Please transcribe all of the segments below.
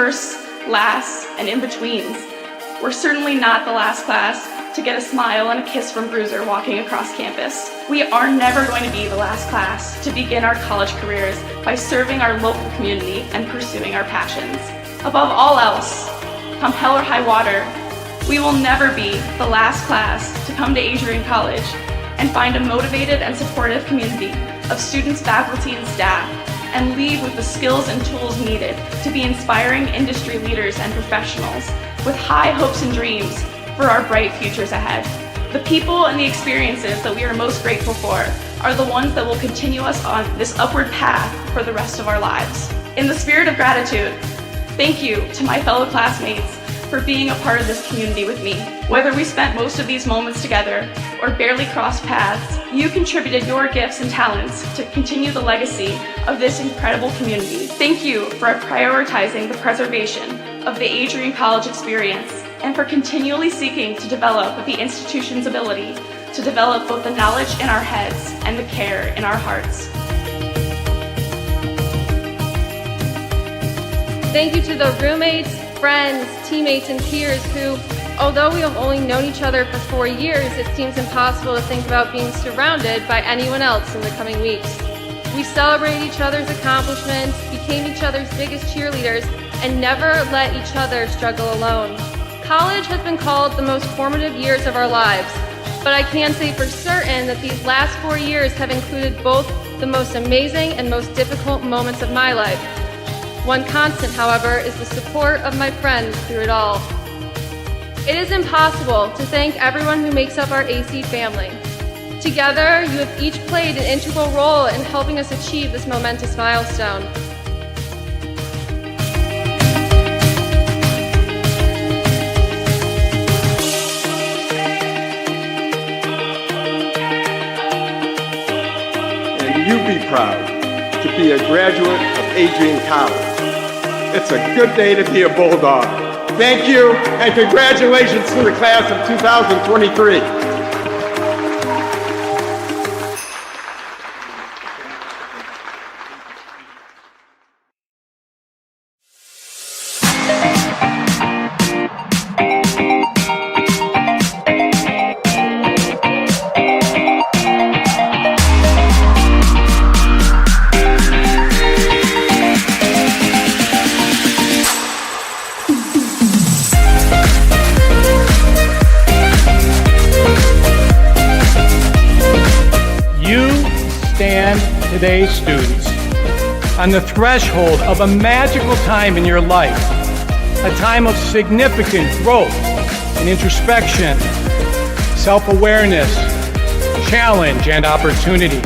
firsts, lasts, and in-betweens. We're certainly not the last class to get a smile and a kiss from Bruiser walking across campus. We are never going to be the last class to begin our college careers by serving our local community and pursuing our passions. Above all else, come hell or high water, we will never be the last class to come to Adrian College and find a motivated and supportive community of students, faculty, and staff, and leave with the skills and tools needed to be inspiring industry leaders and professionals with high hopes and dreams for our bright futures ahead. The people and the experiences that we are most grateful for are the ones that will continue us on this upward path for the rest of our lives. In the spirit of gratitude, thank you to my fellow classmates for being a part of this community with me. Whether we spent most of these moments together or barely crossed paths, you contributed your gifts and talents to continue the legacy of this incredible community. Thank you for prioritizing the preservation of the Adrian College experience and for continually seeking to develop the institution's ability to develop both the knowledge in our heads and the care in our hearts. Thank you to the roommates, friends, teammates, and peers who, although we have only known each other for 4 years, it seems impossible to think about being surrounded by anyone else in the coming weeks. We celebrated each other's accomplishments, became each other's biggest cheerleaders, and never let each other struggle alone. College has been called the most formative years of our lives, but I can say for certain that these last 4 years have included both the most amazing and most difficult moments of my life. One constant, however, is the support of my friends through it all. It is impossible to thank everyone who makes up our AC family. Together, you have each played an integral role in helping us achieve this momentous milestone. And you be proud to be a graduate of Adrian College. It's a good day to be a Bulldog. Thank you, and congratulations to the class of 2023. Today's students on the threshold of a magical time in your life, a time of significant growth and introspection, self-awareness, challenge, and opportunity.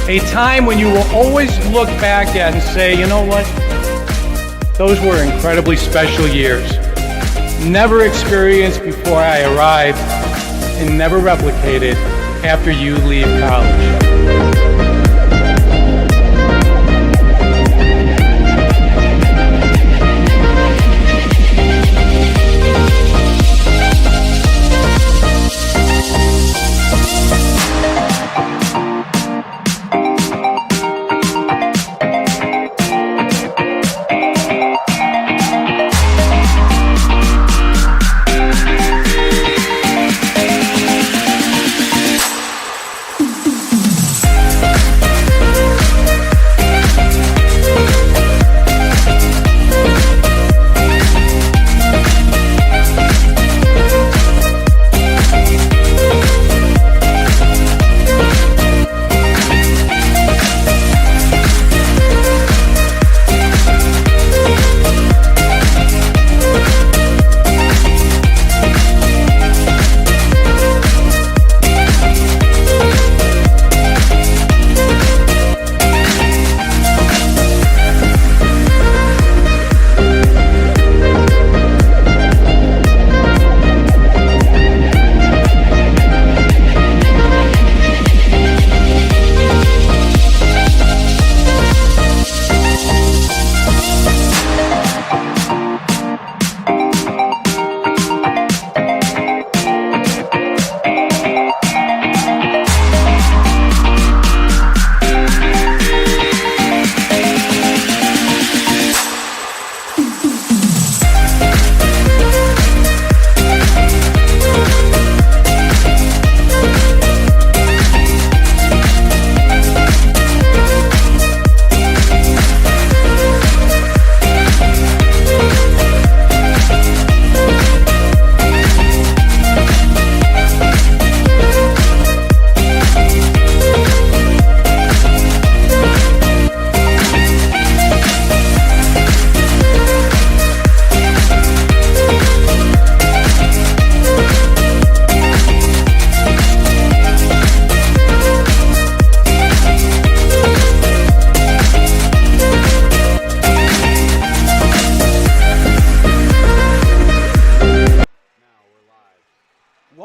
A time when you will always look back at and say, you know what? Those were incredibly special years. Never experienced before I arrived and never replicated after you leave college.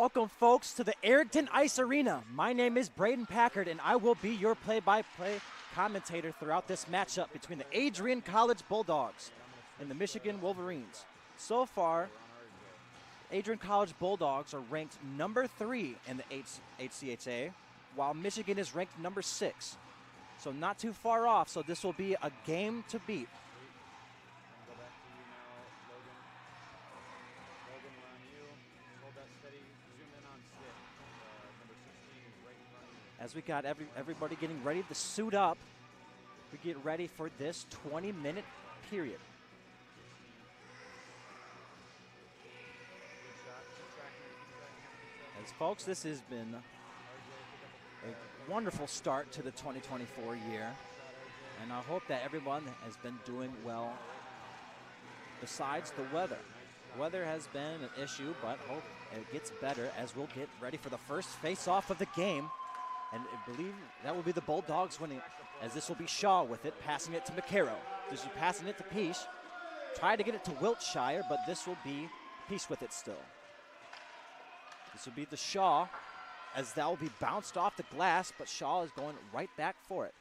Welcome, folks, to the Arrington Ice Arena. My name is Braden Packard, and I will be your play-by-play commentator throughout this matchup between the Adrian College Bulldogs and the Michigan Wolverines. So far, Adrian College Bulldogs are ranked number 3 in the ACHA, while Michigan is ranked number 6. So not too far off, so this will be a game to beat. As we got everybody getting ready to suit up, we get ready for this 20-minute period. As folks, this has been a wonderful start to the 2024 year, and I hope that everyone has been doing well besides the weather. Weather has been an issue, but hope it gets better as we'll get ready for the first face-off of the game. And I believe that will be the Bulldogs winning, as this will be Shaw with it, passing it to McCarroll. This is passing it to Peace. Try to get it to Wiltshire, but this will be Peace with it still. This will be the Shaw, as that will be bounced off the glass, but Shaw is going right back for it.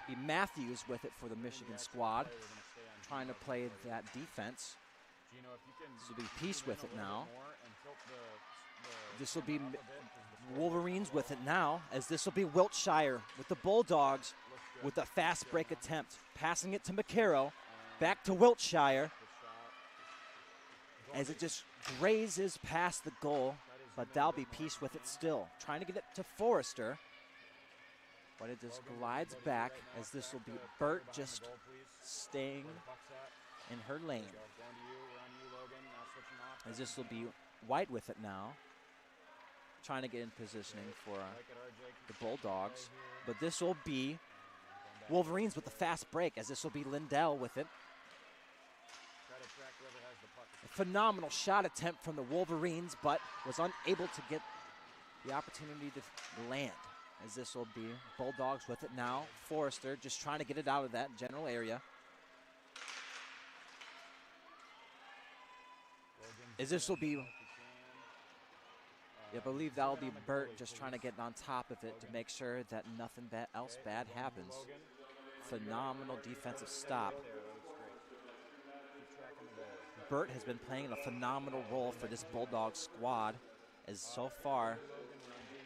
Be Matthews with it for the Michigan squad, trying to play that defense. This will be Peace with it now. This will be Wolverines with it now, as this will be Wiltshire with the Bulldogs with a fast break attempt. Passing it to McCarroll, back to Wiltshire, as it just grazes past the goal, but that'll be Peace with it still. Trying to get it to Forrester, but it just glides back, as this will be Burt just staying in her lane. As this will be White with it now, trying to get in positioning for the Bulldogs. But this will be Wolverines with the fast break, as this will be Lindell with it. A phenomenal shot attempt from the Wolverines, but was unable to get the opportunity to land, as this will be Bulldogs with it now. Forrester just trying to get it out of that general area. As this will be, I believe that will be Burt just trying to get on top of it to make sure that nothing else bad happens. Phenomenal defensive stop. Burt has been playing a phenomenal role for this Bulldog squad, as so far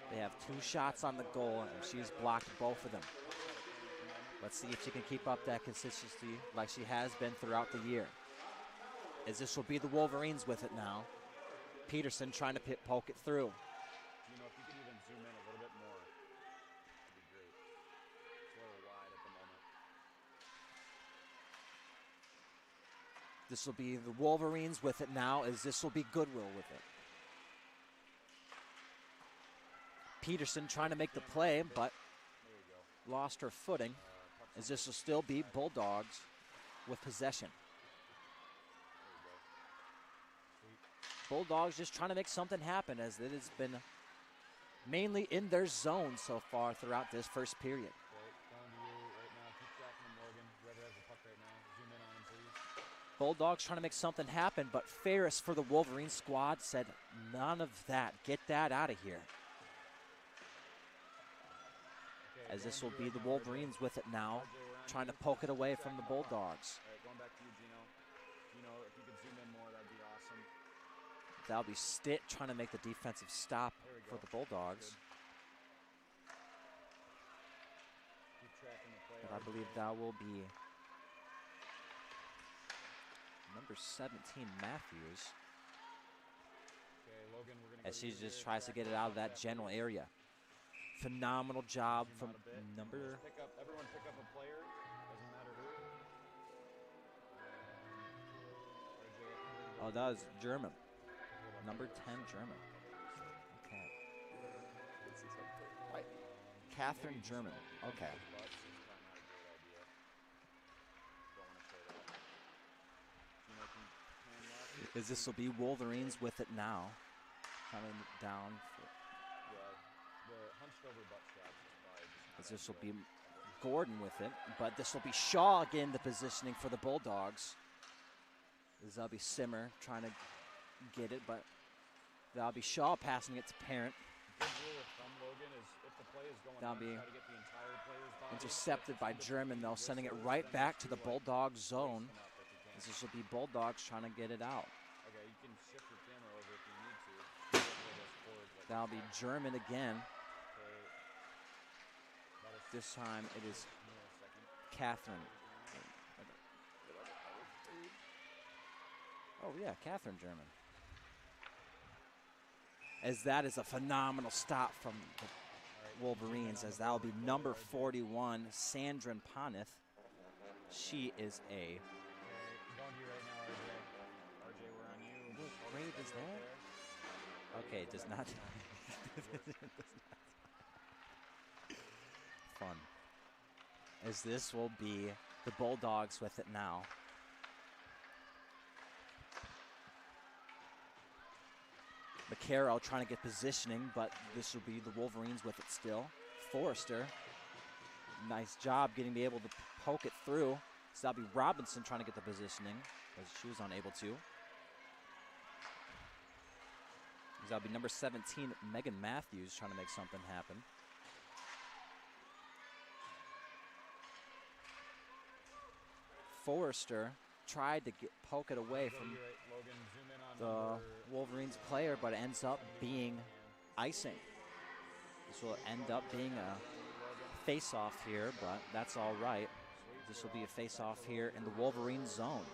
they have 2 shots on the goal, and she's blocked both of them. Let's see if she can keep up that consistency like she has been throughout the year. As this will be the Wolverines with it now. Peterson trying to poke it through. You know, if you could even zoom in a little bit more, it'd be great. It's a little wide at the moment. This will be the Wolverines with it now, as this will be Goodwill with it. Peterson trying to make the play, but lost her footing, as this will still be Bulldogs with possession. Bulldogs just trying to make something happen, as it has been mainly in their zone so far throughout this first period. Bulldogs trying to make something happen, but Ferris for the Wolverine squad said, none of that. Get that out of here. As this will be the Wolverines with it now, trying to poke it away from the Bulldogs. Going back to you, Gino. Gino, if you could zoom in more, that'd be awesome. That'll be Stitt trying to make the defensive stop for the Bulldogs. But I believe that will be number 17, Matthews, as she just tries to get it out of that general area. Phenomenal job from number... Everyone pick up a player, doesn't matter who. Oh, that was German. Number 10, German. Okay. Catherine German. Okay. As this will be Wolverines with it now. Coming down. As this will be Gordon with it. But this will be Shaw again, the positioning for the Bulldogs. As that'll be Simmer trying to get it, but that'll be Shaw passing it to Parent. Good rule of thumb, Logan, is if the play is going That'll left, be try to get the entire player's body. intercepted by German, though, sending it right back to the Bulldogs zone. As this will be Bulldogs trying to get it out. Okay, you can shift your camera over if you need to. That'll be German again. Okay. This time it is Catherine. Oh, yeah, Catherine German. As that is a phenomenal stop from the Wolverines, as that'll be number 41, Sandrine Ponith. She is a... Okay, going to you right now, RJ. RJ, we're on you. What grade is that? Okay, it does not... Fun. As this will be the Bulldogs with it now. McCarroll trying to get positioning, but this will be the Wolverines with it still. Forrester, nice job getting to be able to poke it through. So that'll be Robinson trying to get the positioning, because she was unable to. That'll be number 17, Megan Matthews, trying to make something happen. Forrester tried to poke it away from the Wolverines player, but it ends up being icing. This will end up being a face-off here, but that's all right. This will be a face-off here in the Wolverine zone.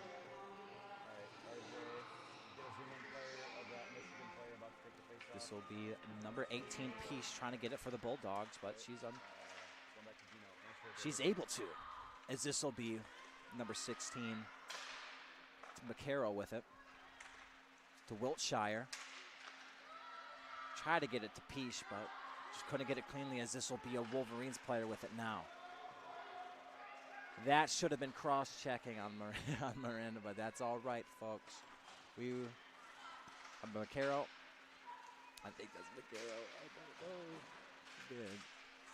This will be number 18, Peace, trying to get it for the Bulldogs, but she's able to, as this will be number 16, to McCarroll with it, to Wiltshire. Try to get it to Peace, but just couldn't get it cleanly, as this will be a Wolverines player with it now. That should have been cross-checking on Miranda, but that's all right, folks. McCarroll. I think that's McCarroll. I don't know. Good.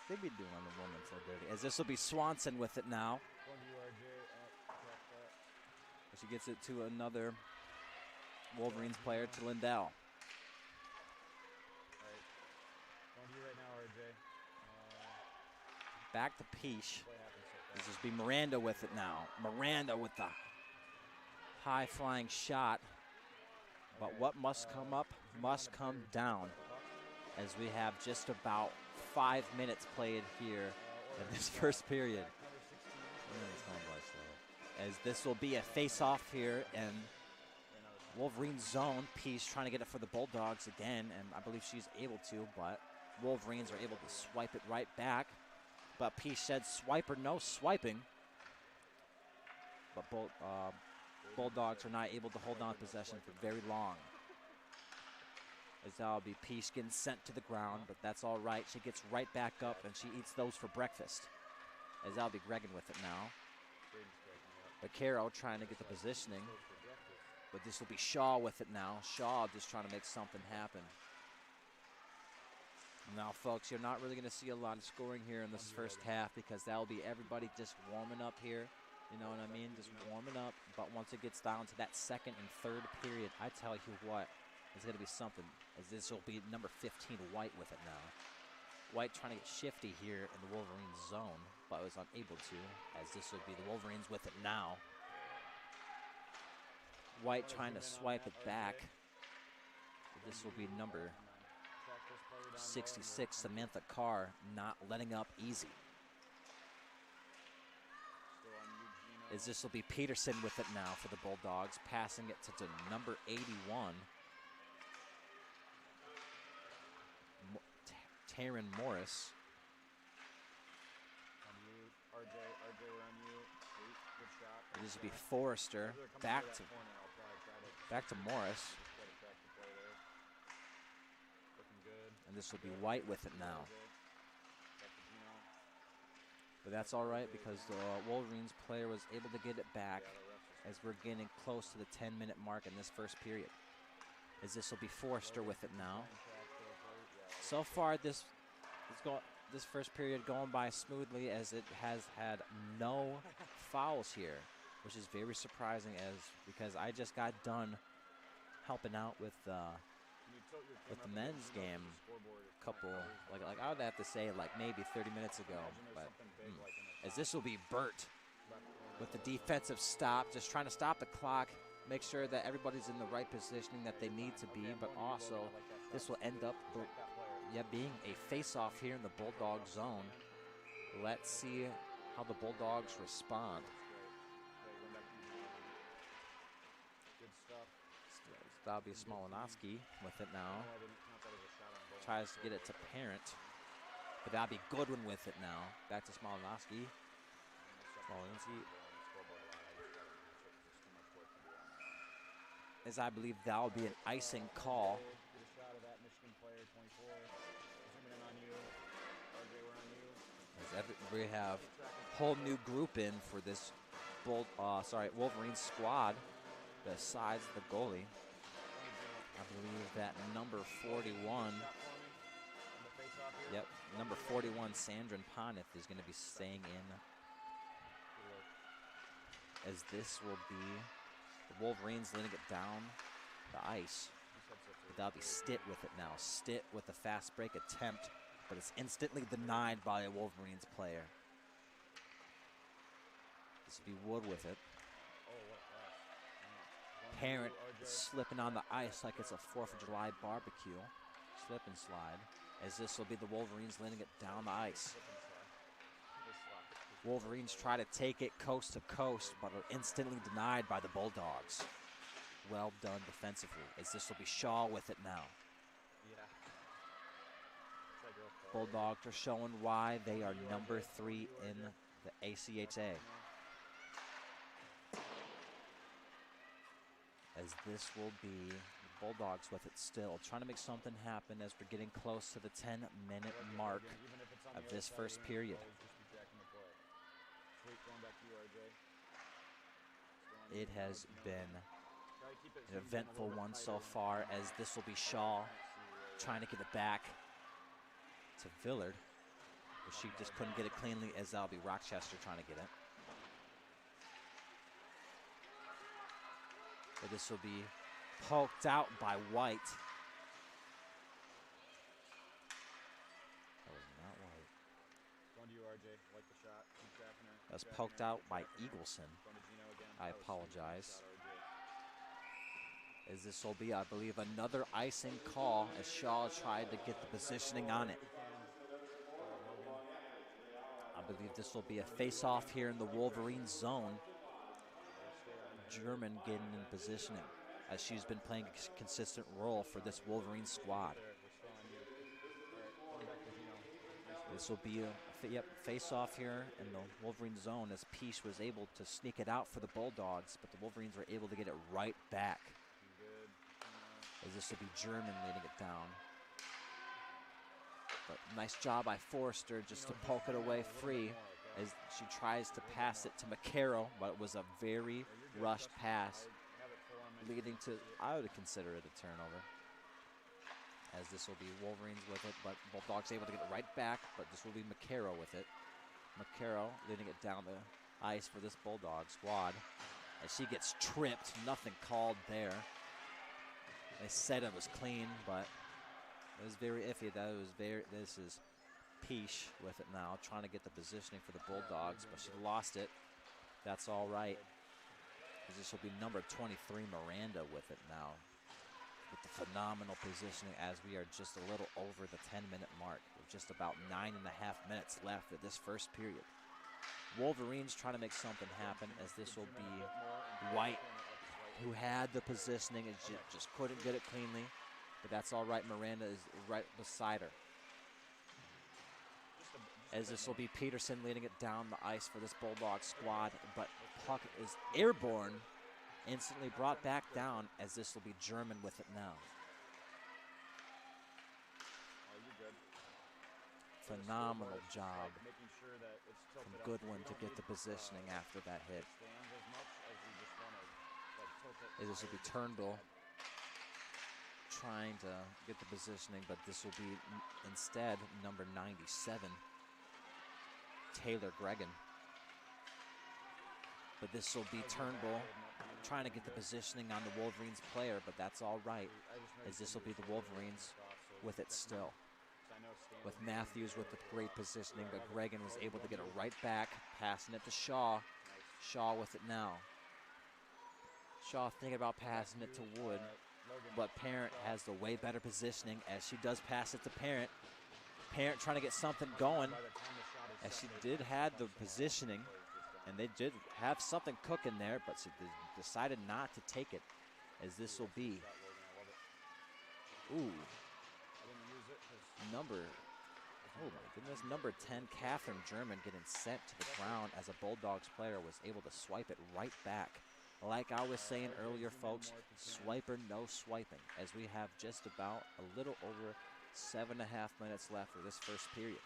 They've been doing the woman so dirty. As this will be Swanson with it now. She gets it to another Wolverines player, to Lindell. Going to you right now, RJ. Back to Peace. This will be Miranda with it now. Miranda with the high-flying shot. But what must come up must come down, as we have just about 5 minutes played here in this first period. As this will be a face-off here in Wolverine zone. Peace trying to get it for the Bulldogs again, and I believe she's able to, but Wolverines are able to swipe it right back. But Peace said swipe or no swiping. But Bulldogs are not able to hold on to possession for very long. As that'll be Peace getting sent to the ground, but that's all right. She gets right back up, and she eats those for breakfast. As that'll be Gregan with it now. McCarroll trying to get the positioning, but this will be Shaw with it now. Shaw just trying to make something happen. Now, folks, you're not really going to see a lot of scoring here in this first half, because that'll be everybody just warming up here. You know what I mean? Just warming up. But once it gets down to that second and third period, I tell you what, it's going to be something. As this will be number 15, White with it now. White trying to get shifty here in the Wolverines zone, but was unable to, as this will be the Wolverines with it now. White trying to swipe it back. This will be number 66, Samantha Carr, not letting up easy. As this will be Peterson with it now for the Bulldogs, passing it to number 81. Taryn Morris. RJ, we're on you. Good shot. This will be Forrester. Back to Morris. And this will be White with it now. But that's all right, because the Wolverines player was able to get it back, as we're getting close to the 10-minute mark in this first period. As this will be Forrester with it now. So far, this first period going by smoothly, as it has had no fouls here, which is very surprising, because I just got done helping out with the men's game a couple, like I would have to say like maybe 30 minutes ago, but as this will be Burt with the defensive stop, just trying to stop the clock, make sure that everybody's in the right positioning that they need to be, but also this will end up being a face-off here in the Bulldog zone. Let's see how the Bulldogs respond. That'll be Smolinowski with it now. Tries to get it to Parent, but that'll be Goodwin with it now. Back to Smolinowski. As I believe that'll be an icing call. As we have a whole new group in for this Wolverine squad besides the goalie. I believe that number 41, number 41, Sandrin Ponith, is going to be staying in, as this will be the Wolverines letting it down the ice. But that'll be Stitt with it now. Stitt with a fast break attempt, but it's instantly denied by a Wolverines player. This will be Wood with it. Parent is slipping on the ice like it's a 4th of July barbecue. Slip and slide, as this will be the Wolverines letting it down the ice. Wolverines try to take it coast to coast, but are instantly denied by the Bulldogs. Well done defensively, as this will be Shaw with it now. Bulldogs are showing why they are number 3 in the ACHA. As this will be the Bulldogs with it still, trying to make something happen as we're getting close to the 10-minute mark of this first period. It has been an eventful one so far, as this will be Shaw trying to get it back to Villard, but she just couldn't get it cleanly, as that'll be Rochester trying to get it. But this will be poked out by White. That was not White. That was poked out by Eagleson. I apologize. As this will be, I believe, another icing call, as Shaw tried to get the positioning on it. I believe this will be a face-off here in the Wolverine zone. German getting in positioning, as she's been playing a consistent role for this Wolverine squad. This will be a face-off here in the Wolverine zone, as Peace was able to sneak it out for the Bulldogs, but the Wolverines were able to get it right back. As this will be German leading it down. But nice job by Forrester just to poke it away free, as she tries to pass it to McCarroll, but it was a very rushed pass, leading to, I would consider it a turnover. As this will be Wolverines with it, but Bulldogs able to get it right back, but this will be McCarroll with it. McCarroll leading it down the ice for this Bulldog squad, as she gets tripped, nothing called there. They said it was clean, but it was very iffy. This is Peach with it now, trying to get the positioning for the Bulldogs, but she lost it. That's all right. This will be number 23, Miranda, with it now, with the phenomenal positioning, as we are just a little over the 10-minute mark, with just about 9.5 minutes left of this first period. Wolverines trying to make something happen, as this will be White, who had the positioning and just couldn't get it cleanly, but that's all right. Miranda is right beside her. As this will be Peterson leading it down the ice for this Bulldog squad, but puck is airborne, instantly brought back down, as this will be German with it now. Phenomenal job from Goodwin to get the positioning after that hit. As this will be Turnbull trying to get the positioning, but this will be instead number 97, Taylor Gregan. But this will be Turnbull trying to get the positioning on the Wolverines player, but that's all right, as this will be the Wolverines with it still. With Matthews with the great positioning, but Gregan was able to get it right back, passing it to Shaw. Shaw with it now. Shaw thinking about passing it to Wood, but Parent has the way better positioning as she does pass it to Parent. Parent trying to get something going, as she did have the positioning, and they did have something cooking there, but she decided not to take it, as this will be, number 10, Catherine German, getting sent to the ground as a Bulldogs player was able to swipe it right back. Like I was saying earlier, folks, swiper, no swiping, as we have just about a little over 7.5 minutes left for this first period.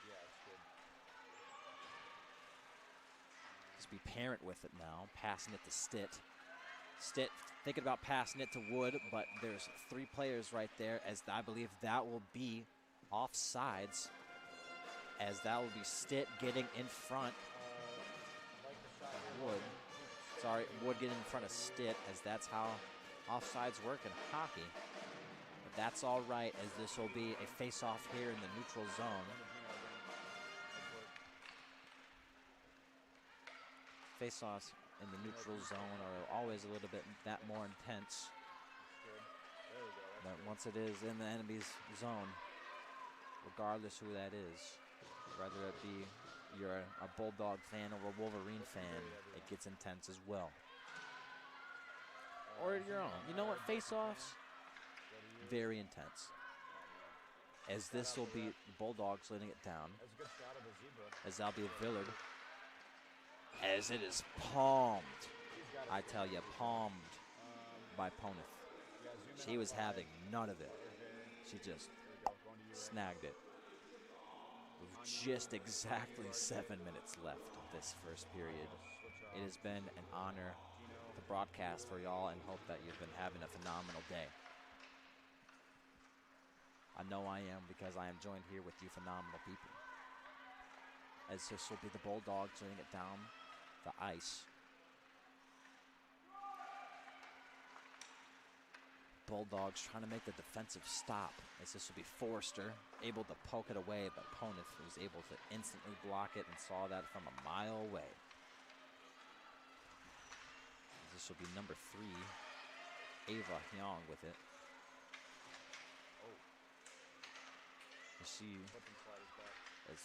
Just be Parent with it now, passing it to Stitt. Stitt thinking about passing it to Wood, but there's 3 players right there, as I believe that will be offsides, as that will be Stitt getting in front of Wood. Sorry, Wood getting in front of Stitt, as that's how offsides work in hockey. But that's all right, as this will be a face-off here in the neutral zone. Face-offs in the neutral zone are always a little bit that more intense. But once it is in the enemy's zone, regardless who that is, whether it be you're a Bulldog fan or a Wolverine fan, it gets intense as well. Or your own. You know what? Face-offs, very intense. As this will be the Bulldogs letting it down. As that'll be Villard. As it is palmed. I tell you, palmed by Poneth. She was having none of it. She just snagged it. With just exactly 7 minutes left of this first period. It has been an honor to broadcast for y'all, and hope that you've been having a phenomenal day. I know I am, because I am joined here with you phenomenal people. As this will be the Bulldogs laying it down the ice. Bulldogs trying to make the defensive stop, as this will be Forrester able to poke it away, but Poneth was able to instantly block it and saw that from a mile away. This will be number 3, Ava Hyong with it.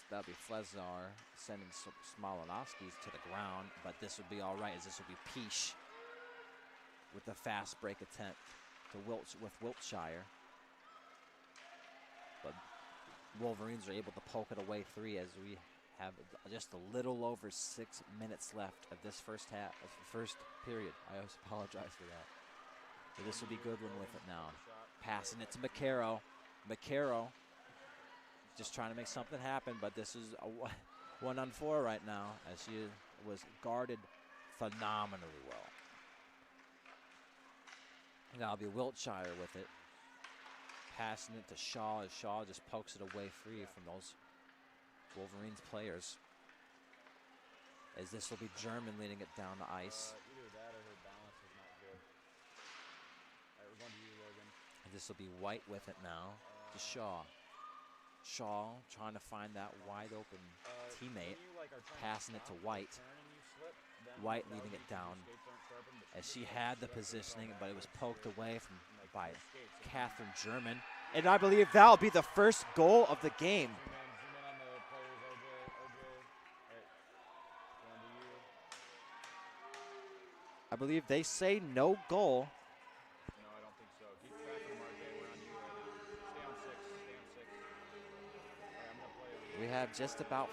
That'll be Flezar sending Smolonowski's to the ground, but this will be all right, as this will be Peach with the fast break attempt to Wiltshire. But Wolverines are able to poke it away 3, as we have just a little over 6 minutes left of this first period. I always apologize for that. But this will be Goodwin with it now. Passing it to McCarrow. McCarrow just trying to make something happen, but this is a 1-on-4 right now, as she was guarded phenomenally well. Now it'll be Wiltshire with it. Passing it to Shaw, as Shaw just pokes it away free from those Wolverines players. As this will be German leading it down the ice. Either that or her balance is not good. All right, we're going to you, Logan. And this will be White with it now to Shaw. Shaw trying to find that wide open teammate, passing it to White. White leading it down, as she had the positioning, but it was poked away by Catherine German. And I believe that'll be the first goal of the game. I believe they say no goal. No, I don't think so. Keep tracking them, RJ. We're on you right now. Stay on 6. Stay on 6. All right, I'm going to play. We have just about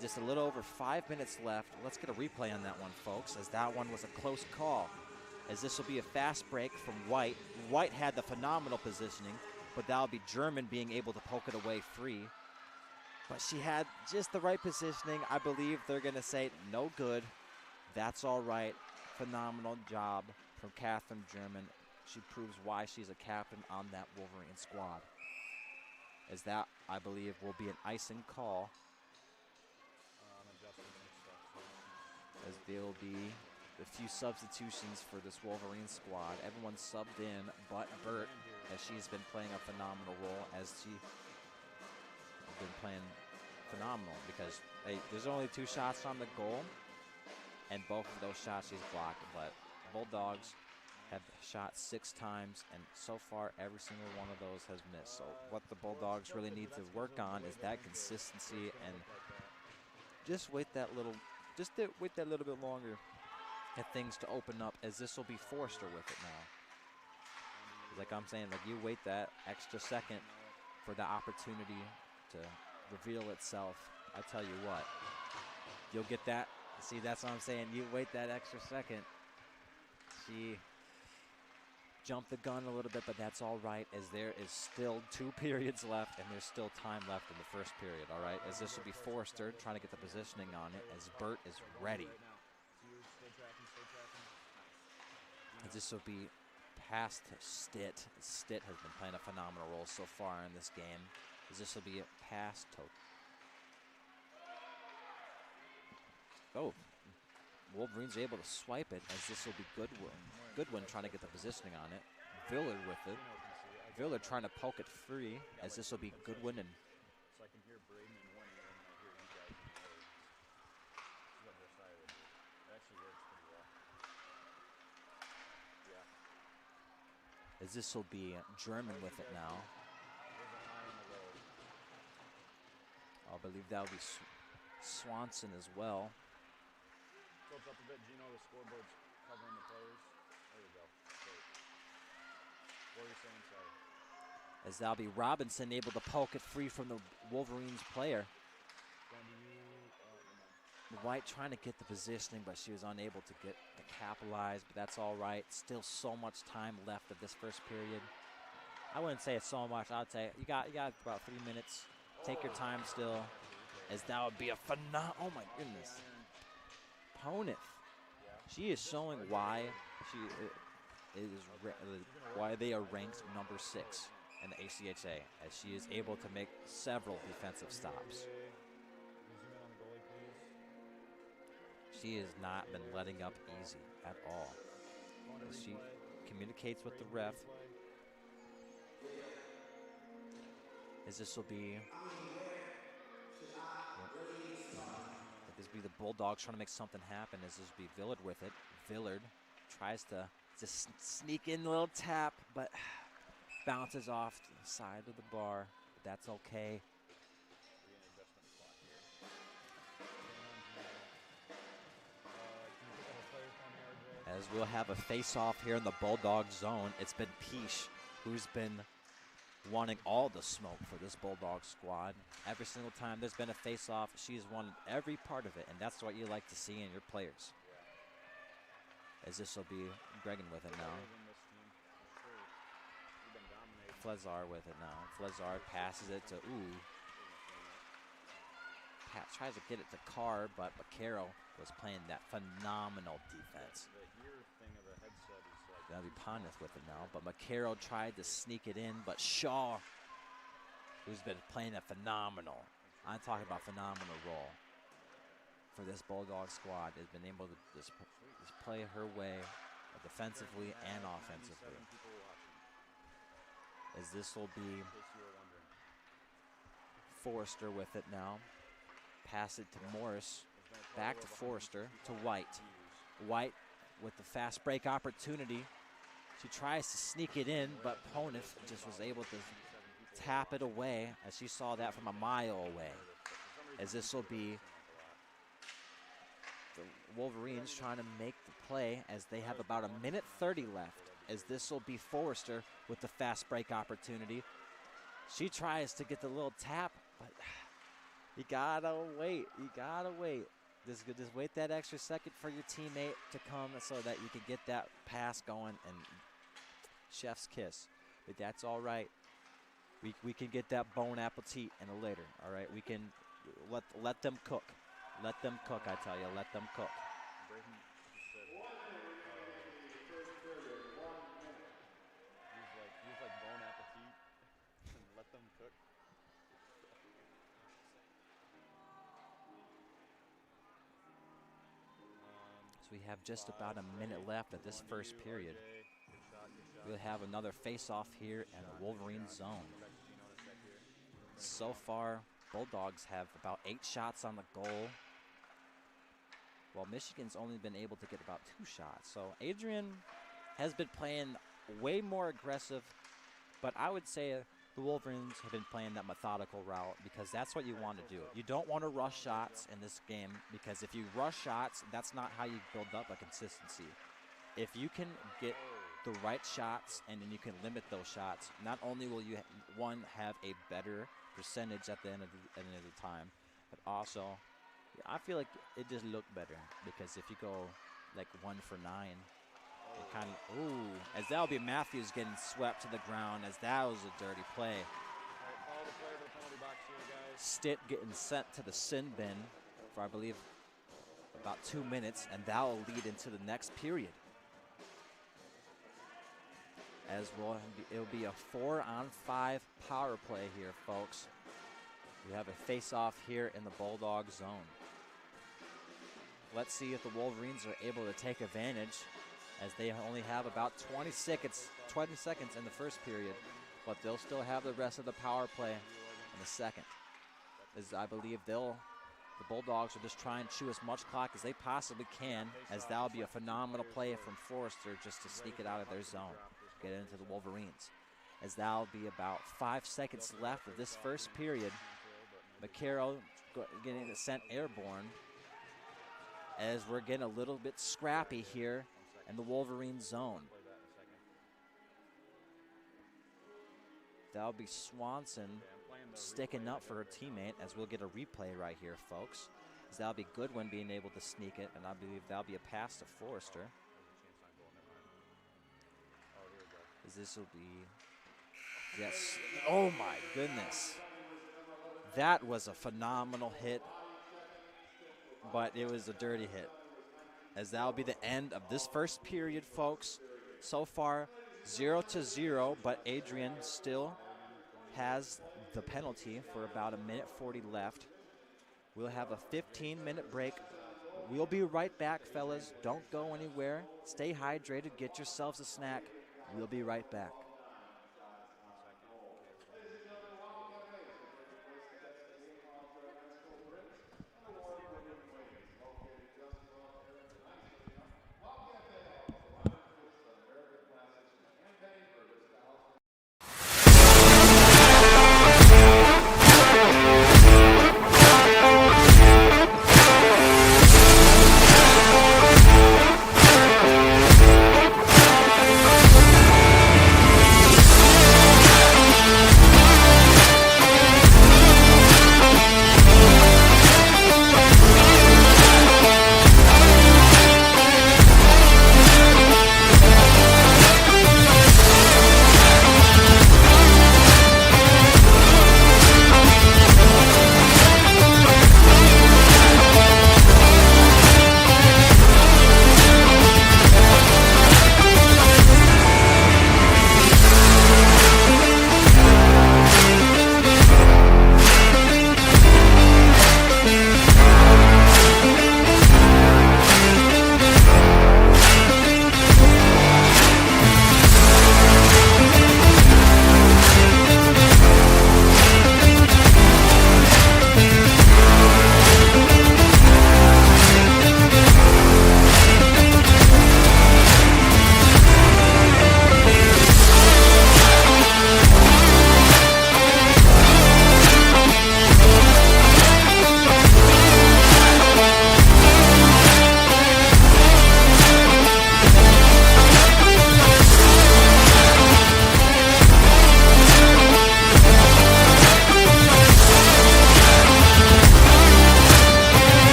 just a little over 5 minutes left. Let's get a replay on that one, folks, as that one was a close call. As this will be a fast break from White. White had the phenomenal positioning, but that'll be German being able to poke it away free. But she had just the right positioning. I believe they're going to say no good. That's all right. Phenomenal job from Catherine German. She proves why she's a captain on that Wolverine squad. As that, I believe, will be an icing call. as there will be a few substitutions for this Wolverine squad. Everyone subbed in but Bert, as she's been playing a phenomenal role, as she has been playing phenomenal because hey, there's only 2 shots on the goal, and both of those shots she's blocked, but Bulldogs have shot 6 times, and so far every single one of those has missed. So what the Bulldogs really need to work on is that consistency, and just wait that little bit longer at things to open up, as this will be Forster with it now. Like I'm saying, like you wait that extra second for the opportunity to reveal itself. I tell you what, you'll get that. See, that's what I'm saying. You wait that extra second. She jumped the gun a little bit, but that's all right, as there is still 2 periods left, and there's still time left in the first period, all right? As this will be Forster trying to get the positioning on it, as Bert is ready. As this will be pass to Stitt. Stitt has been playing a phenomenal role so far in this game. As this will be a pass to... Oh, Wolverine's able to swipe it, as this will be Goodwin. Goodwin trying to get the positioning on it. Villard with it. Villard trying to poke it free, as this will be Goodwin and... So I can hear Braden in one ear and I hear you guys in the other. This is what Josiah would do. It actually works pretty well. Yeah. As this will be German with it now. There's a high on the road. I believe that will be Swanson as well. Tilt up a bit, Gino. The scoreboard's covering the players. There we go. Great. What are you saying, sorry? As that'll be Robinson able to poke it free from the Wolverines player. White trying to get the positioning, but she was unable to capitalize, but that's all right. Still so much time left of this first period. I wouldn't say it's so much. I would say you got about 3 minutes. Take your time still, as that would be a phenomenal. Oh my goodness, Ponith. She is showing why why they are ranked number 6 in the ACHA, as she is able to make several defensive stops. She has not been letting up easy at all. As she communicates with the ref. As this will be, this will be the Bulldogs trying to make something happen. As this will be Villard with it. Villard tries to just sneak in a little tap, but bounces off to the side of the bar. But that's okay. As we'll have a face-off here in the Bulldog zone. It's been Peach who's been wanting all the smoke for this Bulldog squad. Every single time there's been a face-off, she's won every part of it, and that's what you like to see in your players. As this will be Gregan with it now. Flezar with it now. Flezar passes it to Pat tries to get it to Carr, but Caro was playing that phenomenal defense. That'll be Ponith with it now, but McCarroll tried to sneak it in, but Shaw, who's been playing a phenomenal, I'm talking about phenomenal role for this Bulldog squad, has been able to just play her way defensively and offensively. As this will be Forster with it now. Pass it to Morris, back to Forster, to White. White with the fast break opportunity. She tries to sneak it in, but Ponith just was able to tap it away, as she saw that from a mile away. As this will be the Wolverines trying to make the play, as they have about 1:30 left. As this will be Forster with the fast break opportunity. She tries to get the little tap, but you gotta wait. You gotta wait. Just wait that extra second for your teammate to come so that you can get that pass going, and chef's kiss. But that's all right. We can get that bon appetit in a later. All right, we can let them cook. Let them cook. I tell you, let them cook. He's like bon appetit and let them cook. as we have just about a minute left of this first period. We'll have another face-off here in the Wolverine zone. So far, Bulldogs have about 8 shots on the goal, while Michigan's only been able to get about 2 shots. So Adrian has been playing way more aggressive, but I would say the Wolverines have been playing that methodical route because that's what you want to do. You don't want to rush shots in this game because if you rush shots, that's not how you build up a consistency. If you can get the right shots and then you can limit those shots, not only will you, one, have a better percentage at the end of the time, but also I feel like it just looked better because if you go like 1 for 9, it kind of, ooh, as that'll be Matthews getting swept to the ground as that was a dirty play. Stitt getting sent to the sin bin for, I believe, about 2 minutes, and that'll lead into the next period. As well, it'll be a 4-on-5 power play here, folks. We have a face-off here in the Bulldog zone. Let's see if the Wolverines are able to take advantage, as they only have about 20 seconds in the first period, but they'll still have the rest of the power play in the second. As I believe the Bulldogs will just try and chew as much clock as they possibly can, as that'll be a phenomenal play from Forrester just to sneak it out of their zone, get into the Wolverines. As that'll be about 5 seconds left of this first period. McCarroll getting sent airborne, as we're getting a little bit scrappy here in the Wolverine zone. That'll be Swanson sticking up for her teammate, as we'll get a replay right here, folks. As that'll be Goodwin being able to sneak it, and I believe that'll be a pass to Forrester. As this will be, yes, oh my goodness. That was a phenomenal hit, but it was a dirty hit. As that'll be the end of this first period, folks. So far, 0-0, but Adrian still has the penalty for about 1:40 left. We'll have a 15-minute break. We'll be right back, fellas. Don't go anywhere. Stay hydrated. Get yourselves a snack. We'll be right back.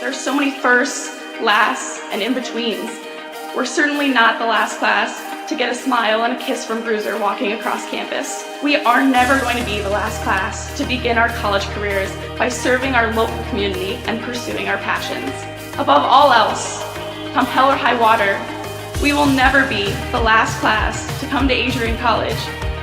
There's so many firsts, lasts, and in-betweens. We're certainly not the last class to get a smile and a kiss from Bruiser walking across campus. We are never going to be the last class to begin our college careers by serving our local community and pursuing our passions. Above all else, come hell or high water, we will never be the last class to come to Adrian College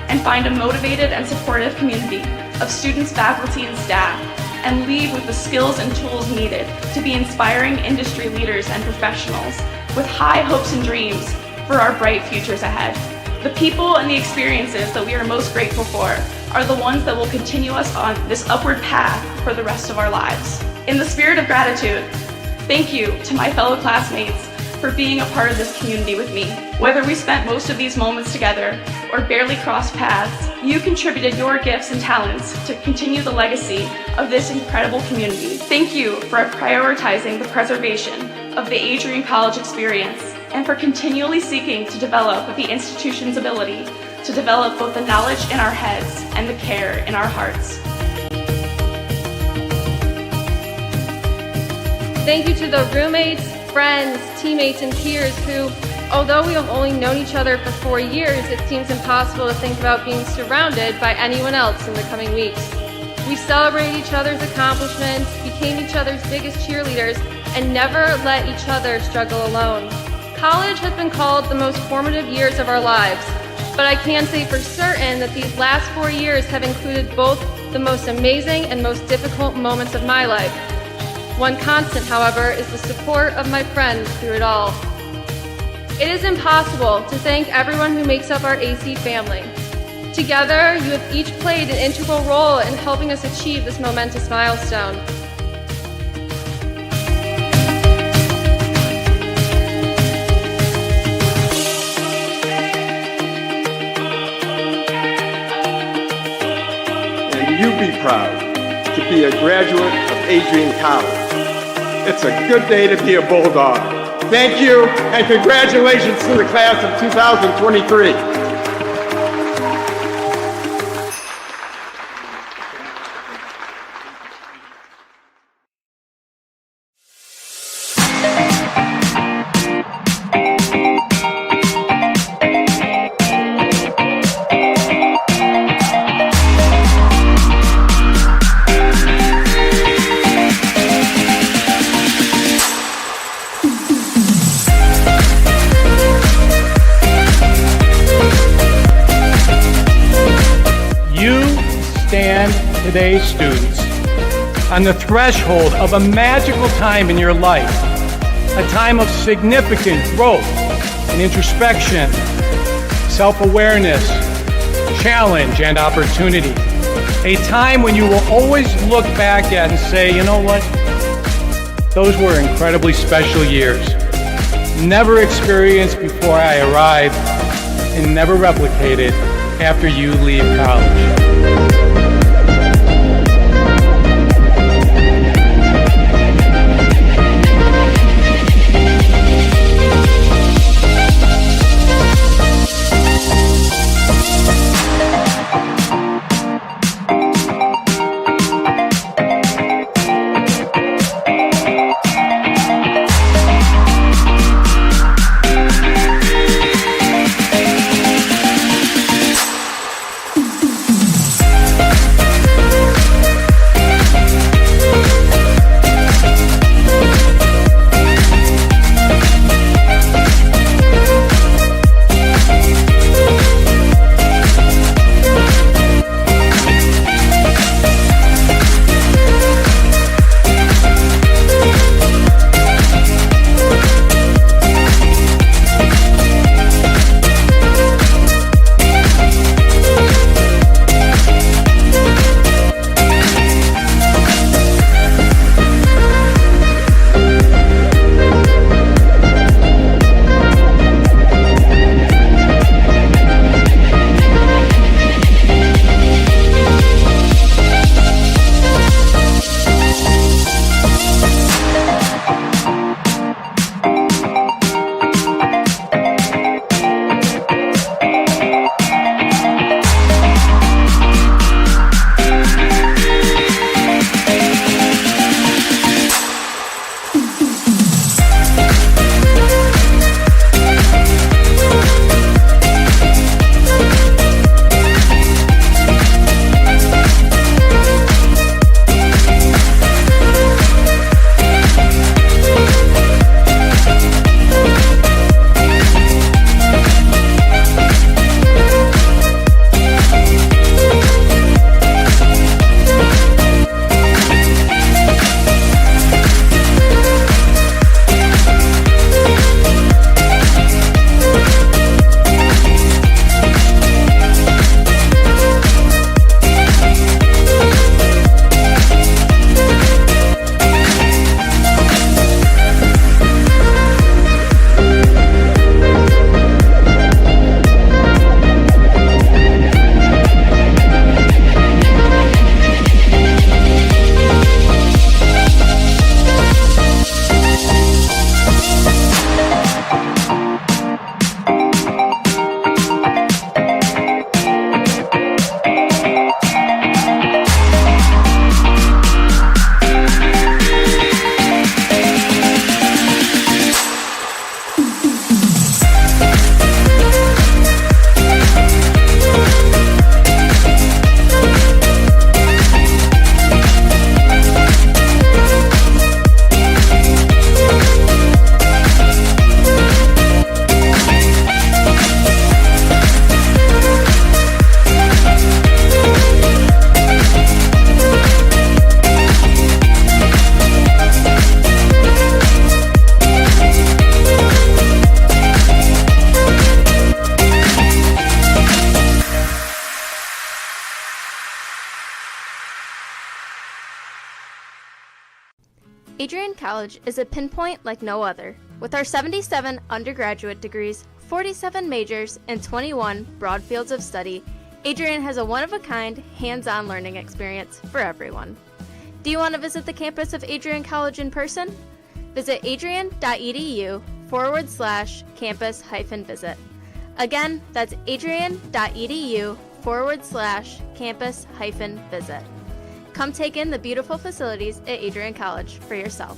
and find a motivated and supportive community of students, faculty, and staff, and leave with the skills and tools needed to be inspiring industry leaders and professionals with high hopes and dreams for our bright futures ahead. The people and the experiences that we are most grateful for are the ones that will continue us on this upward path for the rest of our lives. In the spirit of gratitude, thank you to my fellow classmates for being a part of this community with me. Whether we spent most of these moments together or barely crossed paths, you contributed your gifts and talents to continue the legacy of this incredible community. Thank you for prioritizing the preservation of the Adrian College experience and for continually seeking to develop the institution's ability to develop both the knowledge in our heads and the care in our hearts. Thank you to the roommates, friends, teammates, and peers who, although we have only known each other for 4 years, it seems impossible to think about being surrounded by anyone else in the coming weeks. We celebrated each other's accomplishments, became each other's biggest cheerleaders, and never let each other struggle alone. College has been called the most formative years of our lives, but I can say for certain that these last 4 years have included both the most amazing and most difficult moments of my life. One constant, however, is the support of my friends through it all. It is impossible to thank everyone who makes up our AC family. Together, you have each played an integral role in helping us achieve this momentous milestone. And you be proud to be a graduate of Adrian College. It's a good day to be a Bulldog. Thank you, and congratulations to the class of 2023. Today's students on the threshold of a magical time in your life, a time of significant growth and introspection, self-awareness, challenge, and opportunity. A time when you will always look back at and say, you know what? Those were incredibly special years. Never experienced before I arrived and never replicated after you leave college. College is a pinpoint like no other. With our 77 undergraduate degrees, 47 majors, and 21 broad fields of study, Adrian has a one-of-a-kind, hands-on learning experience for everyone. Do you want to visit the campus of Adrian College in person? Visit adrian.edu/campus-visit. Again, that's adrian.edu/campus-visit. Come take in the beautiful facilities at Adrian College for yourself.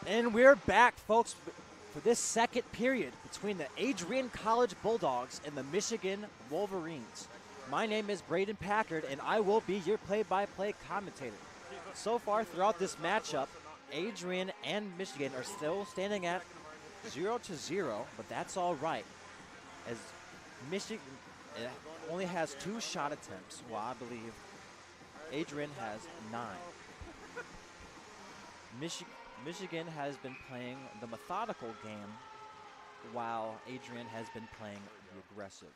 And we're back, folks, for this second period between the Adrian College Bulldogs and the Michigan Wolverines. My name is Braden Packard, and I will be your play-by-play commentator. So far throughout this matchup, Adrian and Michigan are still standing at 0-0, but that's all right, as Michigan only has 2 shot attempts, while I believe Adrian has 9. Michigan has been playing the methodical game, while Adrian has been playing the aggressive.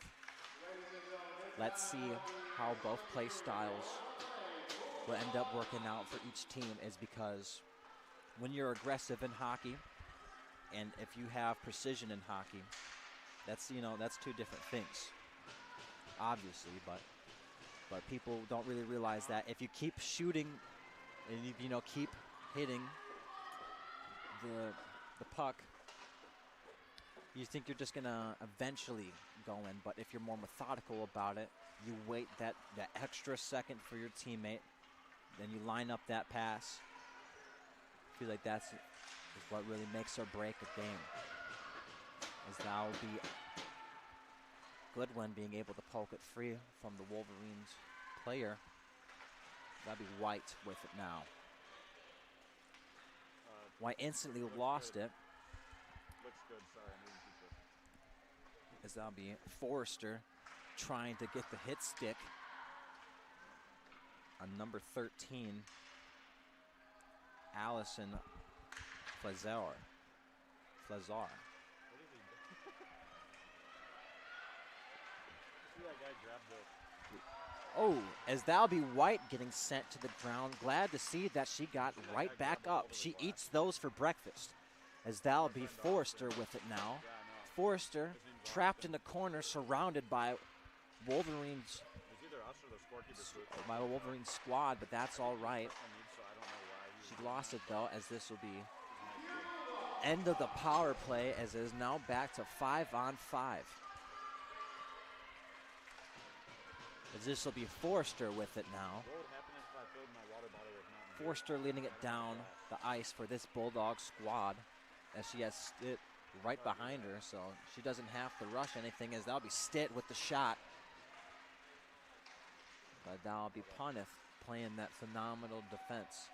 Let's see how both play styles will end up working out for each team, is because when you're aggressive in hockey, and if you have precision in hockey, that's 2 different things, obviously, but people don't really realize that if you keep shooting and you keep hitting the puck, you think you're just gonna eventually go in, but if you're more methodical about it, you wait that extra second for your teammate, then you line up that pass. I feel like that's what really makes or break a game, as that will be Goodwin being able to poke it free from the Wolverines player. That'll be White with it now. White instantly lost it. Looks good, sorry, I didn't keep it. As that'll be Forrester trying to get the hit stick on number 13, Allison Flazar. What is he doing? See that guy grab the... Oh, as that'll be White getting sent to the ground. Glad to see that she got right back up. She eats those for breakfast. As that'll be Forrester with it now. Forrester trapped in the corner, surrounded by Wolverines. By Wolverine squad, but that's all right. She lost it though, as this will be end of the power play, as it is now back to 5-on-5. As this will be Forrester with it now. Forrester leading it down the ice for this Bulldog squad, as she has Stitt right behind her, so she doesn't have to rush anything, as that'll be Stitt with the shot. But that'll be Punneth playing that phenomenal defense,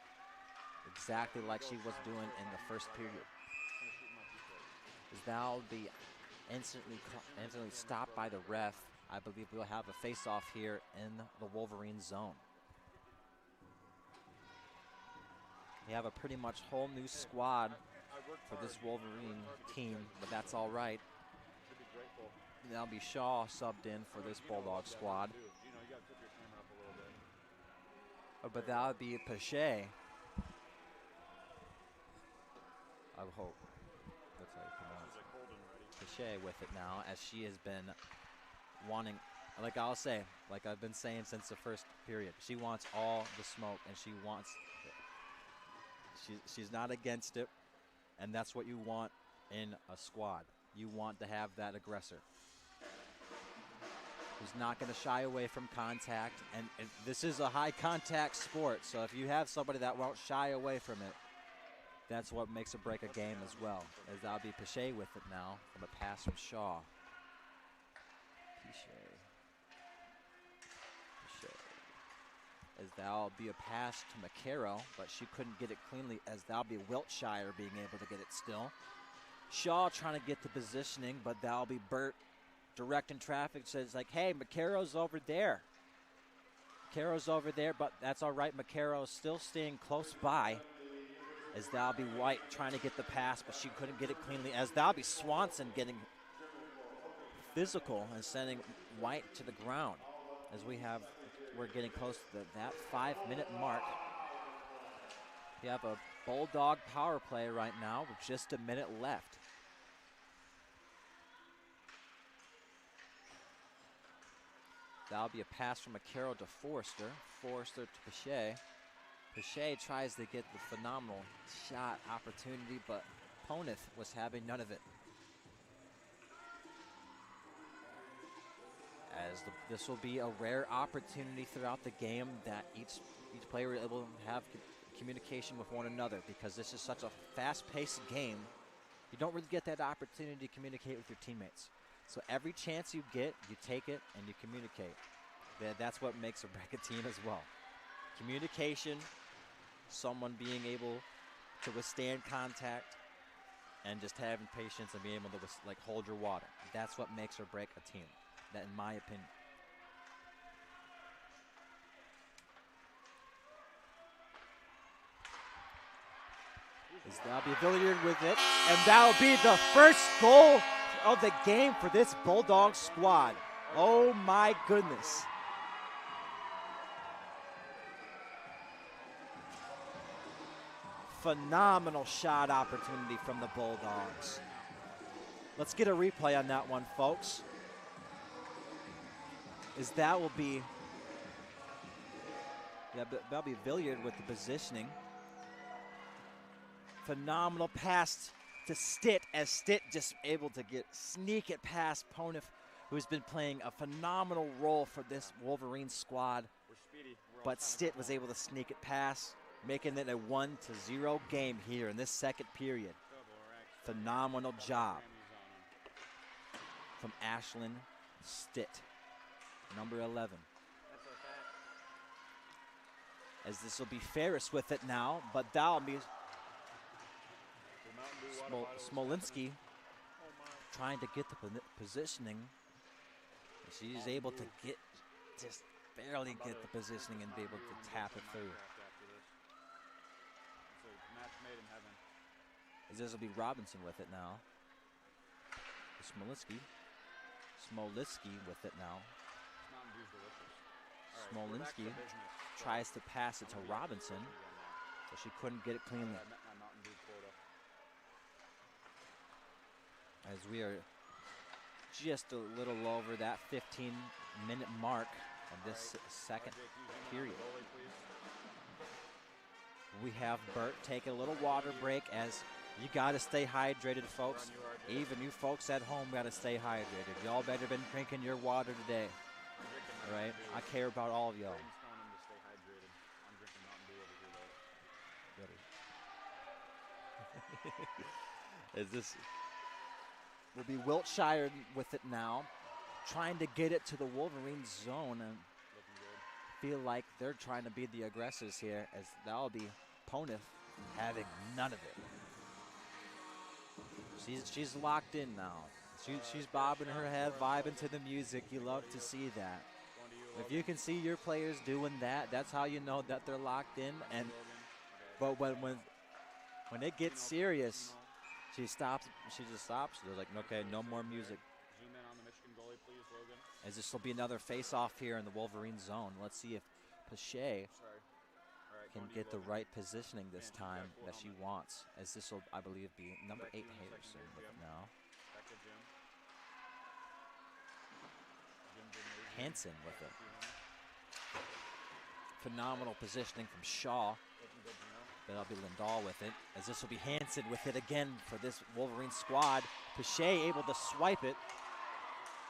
exactly like she was doing in the first period. As that'll be instantly stopped by the ref. I believe we'll have a face-off here in the Wolverine zone. We have a pretty much whole new squad for this Wolverine team, but that's all right. That'll be Shaw subbed in for this Bulldog squad. But that'll be Pache. I hope that's how you pronounce it. Pache with it now, as she has been wanting, like I'll say, like I've been saying since the first period, she wants all the smoke, and she wants it. She's not against it, and that's what you want in a squad. You want to have that aggressor who's not going to shy away from contact, and this is a high contact sport, so if you have somebody that won't shy away from it, that's what makes or break a game as well. As that'll be Pache with it now from a pass from Shaw. As that'll be a pass to McCarroll, but she couldn't get it cleanly, as that'll be Wiltshire being able to get it still. Shaw trying to get the positioning, but that'll be Burt directing traffic, says like, hey, McCarroll's over there. McCarroll's over there, but that's all right. McCarroll is still staying close by. as that'll be White trying to get the pass, but she couldn't get it cleanly, as that'll be Swanson getting physical and sending White to the ground, as we're getting close to that 5-minute mark. We have a Bulldog power play right now with just a minute left. That'll be a pass from McCarroll to Forrester. Forrester to Pache. Pache tries to get the phenomenal shot opportunity, but Poneth was having none of it. As this will be a rare opportunity throughout the game that each player is able to have communication with one another, because this is such a fast-paced game. You don't really get that opportunity to communicate with your teammates. So every chance you get, you take it and you communicate. That's what makes or break a team as well. Communication, someone being able to withstand contact, and just having patience and being able to hold your water. That's what makes or break a team, that in my opinion. Is that'll be Villiard with it, and that'll be the first goal of the game for this Bulldog squad. Oh my goodness. Phenomenal shot opportunity from the Bulldogs. Let's get a replay on that one, folks. That'll be Villiard with the positioning. Phenomenal pass to Stitt, as Stitt just able to sneak it past Poneth, who's been playing a phenomenal role for this Wolverine squad. But Stitt was able to sneak it past, making it a 1-0 game here in this second period. Phenomenal job from Ashlyn Stitt, number 11. As this will be Ferris with it now, but that'll be Smolinski trying to get the positioning. She's able to just barely get the positioning and be able to tap it through. This will be Robinson with it now. Smolinski with it now. Smolinski tries to pass it to Robinson, so she couldn't get it cleanly. As we are just a little over that 15-minute mark of this second period. We have Burt taking a little water break, as you got to stay hydrated, folks. Even you folks at home got to stay hydrated. Y'all better been drinking your water today. All right? I care about all of y'all. As this will be Wiltshire with it now, trying to get it to the Wolverine zone, and feel like they're trying to be the aggressors here, as that'll be Poneth having none of it. She's locked in now. She's bobbing her head, vibing to the music. You love to see that. If you can see your players doing that, that's how you know that they're locked in. But when it gets serious, she stops. She just stops. They're like, okay, no more music. Zoom in on the Michigan goalie, please, Logan. As this will be another face-off here in the Wolverine zone. Let's see if Pache can get the right positioning this time that she wants. As this will, I believe, be number 8 Hayerson with it now. Hansen with it. Phenomenal positioning from Shaw. That'll be Lindahl with it. As this will be Hansen with it again for this Wolverine squad. Pache able to swipe it.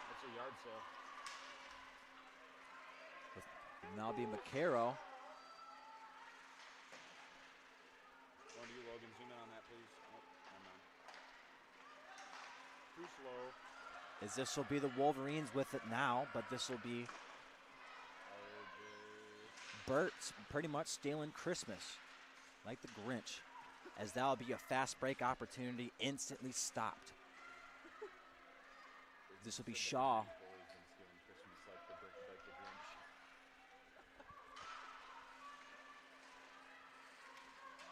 That's a yard sale. Now be McCarroll. Going to you, Logan. Zoom in on that, please. Oh, never mind. Too slow. As this will be the Wolverines with it now, but this will be Burt pretty much stealing Christmas, like the Grinch, as that'll be a fast break opportunity, instantly stopped. This will be Shaw.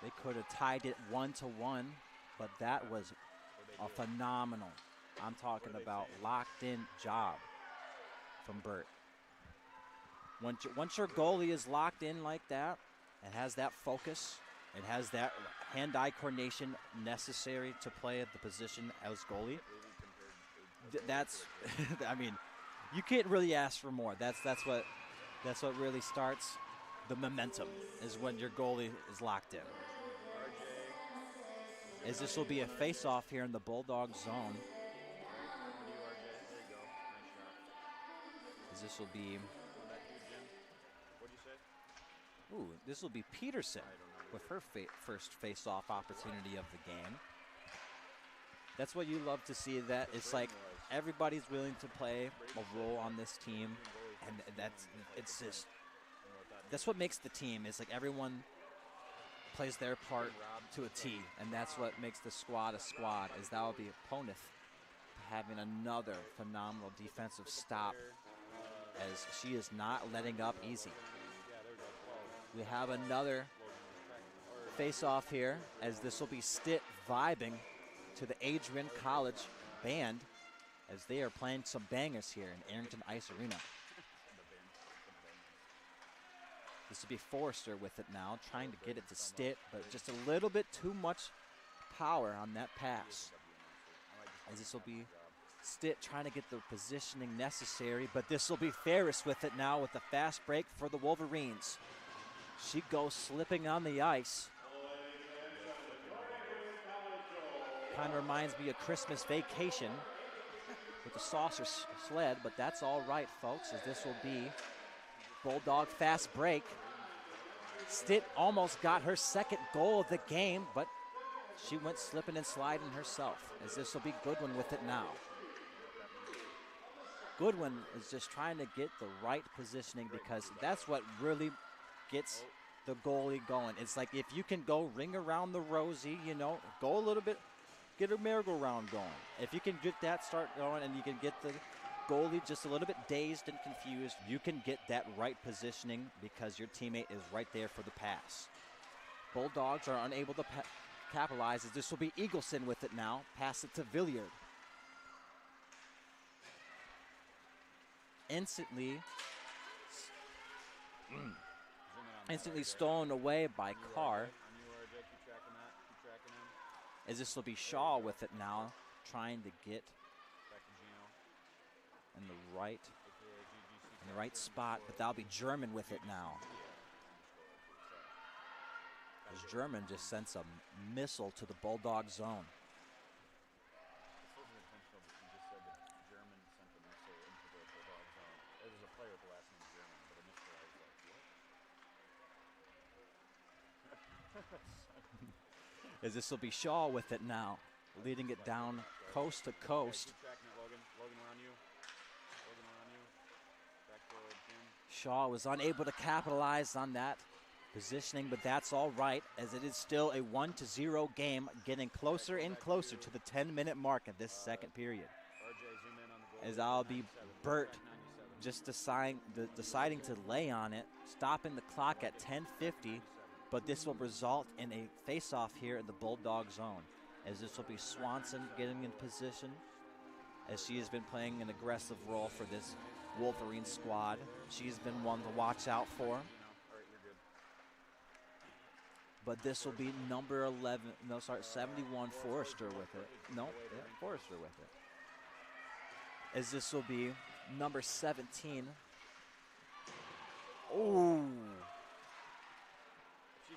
They could have tied it 1-1, but that was a phenomenal, I'm talking about locked-in job from Burt. Once your goalie is locked in like that, it has that focus, it has that hand-eye coordination necessary to play at the position as goalie. That's, I mean, you can't really ask for more. That's what really starts the momentum, is when your goalie is locked in. As this will be a face-off here in the Bulldog zone. As this will be, ooh, this will be Peterson with her first face-off opportunity of the game. That's what you love to see. That it's like everybody's willing to play a role on this team, and that's what makes the team. It's like everyone plays their part to a T, and that's what makes the squad a squad. Is that will be opponent having another phenomenal defensive stop, as she is not letting up easy. We have another face-off here, as this will be Stitt vibing to the Adrian College band, as they are playing some bangers here in Arrington Ice Arena. This will be Forrester with it now, trying to get it to Stitt, but just a little bit too much power on that pass. As this will be Stitt trying to get the positioning necessary, but this will be Ferris with it now with the fast break for the Wolverines. She goes slipping on the ice. Kind of reminds me of Christmas Vacation with the saucer sled, but that's all right, folks, as this will be Bulldog fast break. Stitt almost got her second goal of the game, but she went slipping and sliding herself, as this will be Goodwin with it now. Goodwin is just trying to get the right positioning, because that's what really gets the goalie going. It's like if you can go ring around the rosy, you know, go a little bit, get a merry-go-round going. If you can get that start going and you can get the goalie just a little bit dazed and confused, you can get that right positioning, because your teammate is right there for the pass. Bulldogs are unable to capitalize, as this will be Eagleson with it now. Pass it to Villiard. Instantly stolen away by Carr. As this will be Shaw with it now, trying to get in the right spot, but that'll be German with it now. As German just sends a missile to the Bulldog zone. As this will be Shaw with it now, leading it down coast to coast. Shaw was unable to capitalize on that positioning, but that's all right, as it is still a 1-0 game, getting closer and closer to the 10-minute mark of this second period. As I'll be Burt just deciding to lay on it, stopping the clock at 10:50. But this will result in a face-off here in the Bulldog zone, as this will be Swanson getting in position, as she has been playing an aggressive role for this Wolverine squad. She's been one to watch out for. But this will be number 71, Forrester with it. Forrester with it. As this will be number 17. Oh.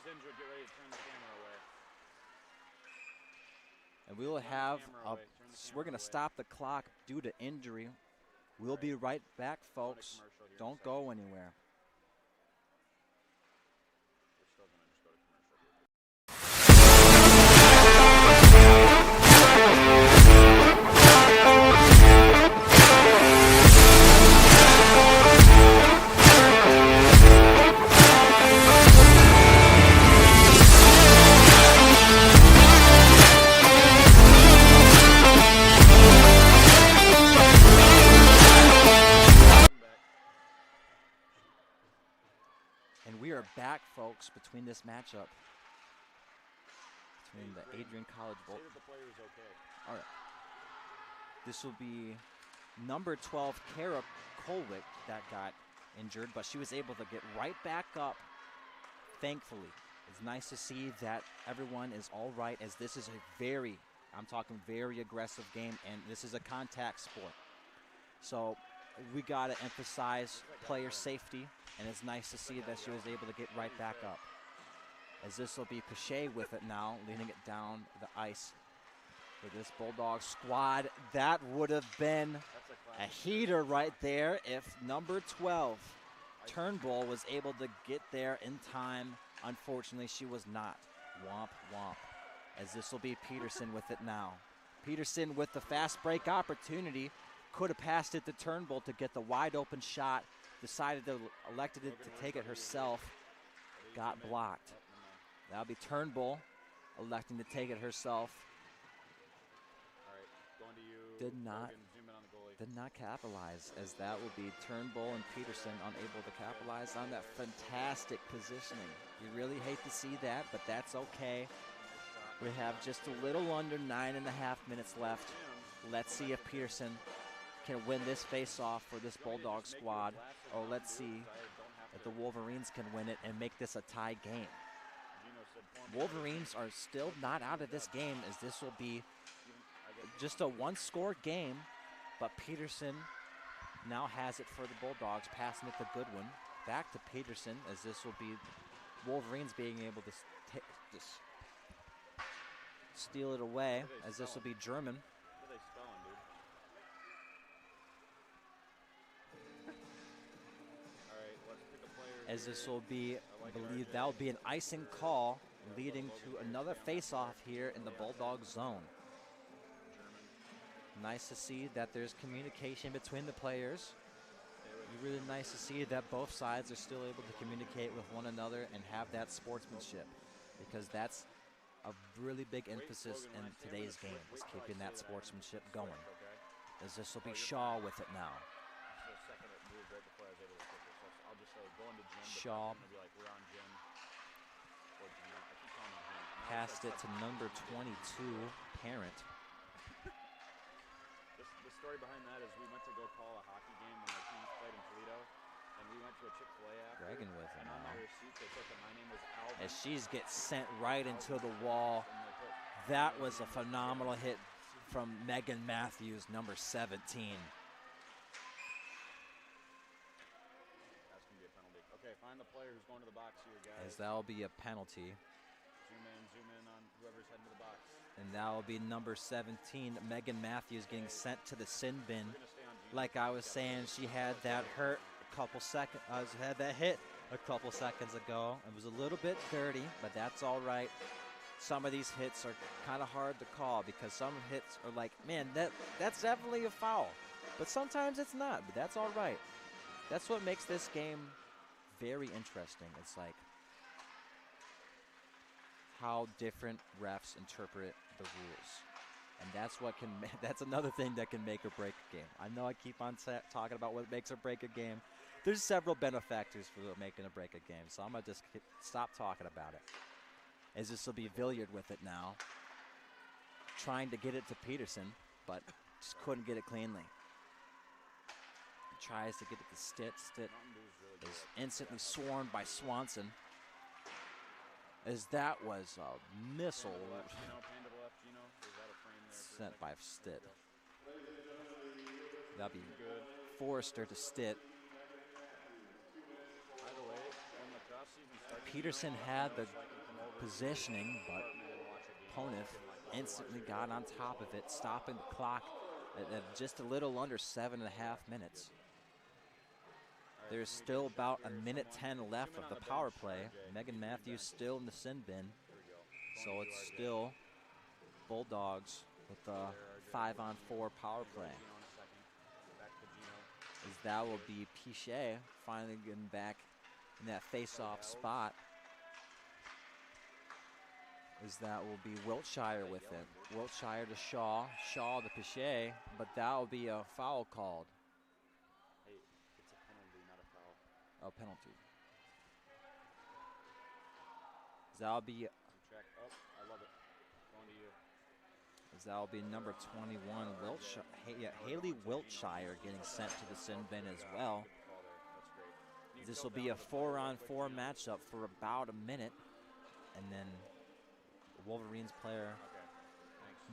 Injured, get ready to turn the camera away. And we will have we're going to stop the clock due to injury. We'll be right back, folks. Don't go anywhere. Back, folks, between this matchup. between the Adrian College Say Bulldogs. that the player is okay. All right. This will be number 12, Kara Kolwick, that got injured, but she was able to get right back up, thankfully. It's nice to see that everyone is all right, as this is a very, I'm talking very aggressive game, and this is a contact sport. So we got to emphasize player safety, and it's nice to see that she was able to get right back up. As this will be Pache with it now, leading it down the ice for this Bulldog squad. That would have been a heater right there if number 12, Turnbull, was able to get there in time. Unfortunately, she was not. Womp, womp. As this will be Peterson with it now. Peterson with the fast break opportunity. Could have passed it to Turnbull to get the wide open shot. Elected to take it herself. Got blocked. That'll be Turnbull electing to take it herself. Going to you. Did not Logan, zoom in on the goalie. capitalize, as that will be Turnbull and Peterson unable to capitalize on that fantastic positioning. You really hate to see that, but that's okay. We have just a little under 9.5 minutes left. Let's see if Peterson can win this face-off for this Bulldog squad, or let's see if the Wolverines can win it and make this a tie game. Wolverines are still not out of this game, as this will be just a one-score game, but Peterson now has it for the Bulldogs, passing it to Goodwin. Back to Peterson, as this will be Wolverines being able to steal it away, as this will be German. What are they spelling, dude? All right, let's pick a player. As this will be, I believe that will be an icing call, leading to another face-off here in the Bulldog zone. Nice to see that there's communication between the players. Really nice to see that both sides are still able to communicate with one another and have that sportsmanship, because that's a really big emphasis in today's game, is keeping that sportsmanship going. As this will be Shaw with it now. Shaw passed it to number 22, Parent. The story behind that is we went to go call a hockey game when our teams played in Toledo, and we went to a Chick-fil-A after. Dragon with it and on my receipt they said that my name was Alvin. As she's gets sent right into the wall. That was a phenomenal hit from Megan Matthews, number 17. That's going to be a penalty. Okay, find the player who's going to the box here, guys. As that'll be a penalty. Zoom in on whoever's heading to the box. And that'll be number 17, Megan Matthews, getting sent to the sin bin. Like I was saying, she had that hurt a couple seconds, had that hit a couple seconds ago. It was a little bit dirty, but that's all right. Some of these hits are kind of hard to call, because some hits are like, man, that's definitely a foul. But sometimes it's not, but that's all right. That's what makes this game very interesting. It's like how different refs interpret the rules. And that's what that's another thing that can make or break a game. I know I keep on talking about what makes or break a game. There's several benefactors for making or break a game, so I'm going to just stop talking about it. As this will be Villiard with it now, trying to get it to Peterson, but just couldn't get it cleanly. Tries to get it to Stitt. Stitt is instantly swarmed by Swanson, as that was a missile sent by Stitt. That'll be Forrester to Stitt. Peterson had the positioning, but Ponif instantly got on top of it, stopping the clock at just a little under 7.5 minutes. There's still about 1:10 left of the power play. Megan Matthews still in the sin bin. So it's still Bulldogs with the 5-on-4 power play. As that will be Pichet finally getting back in that face-off spot. As that will be Wiltshire with it. Wiltshire to Shaw. Shaw to Pichet. But that will be a foul called. Hey, it's a penalty, not a foul. Oh, penalty. That'll be I love it. as that'll be number 21, Haley Wiltshire getting sent to the sin bin as well. This will be a 4-on-4 matchup for about a minute, and then the Wolverines player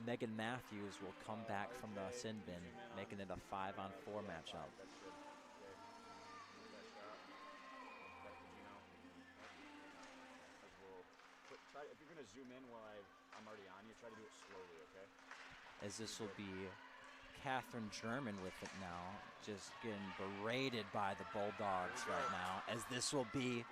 Megan Matthews will come back from the sin bin, making it a 5-on-4 matchup. If you're going to zoom in while I'm already on you, try to do it slowly, okay? As this will be Catherine German with it now, just getting berated by the Bulldogs right now, as this will be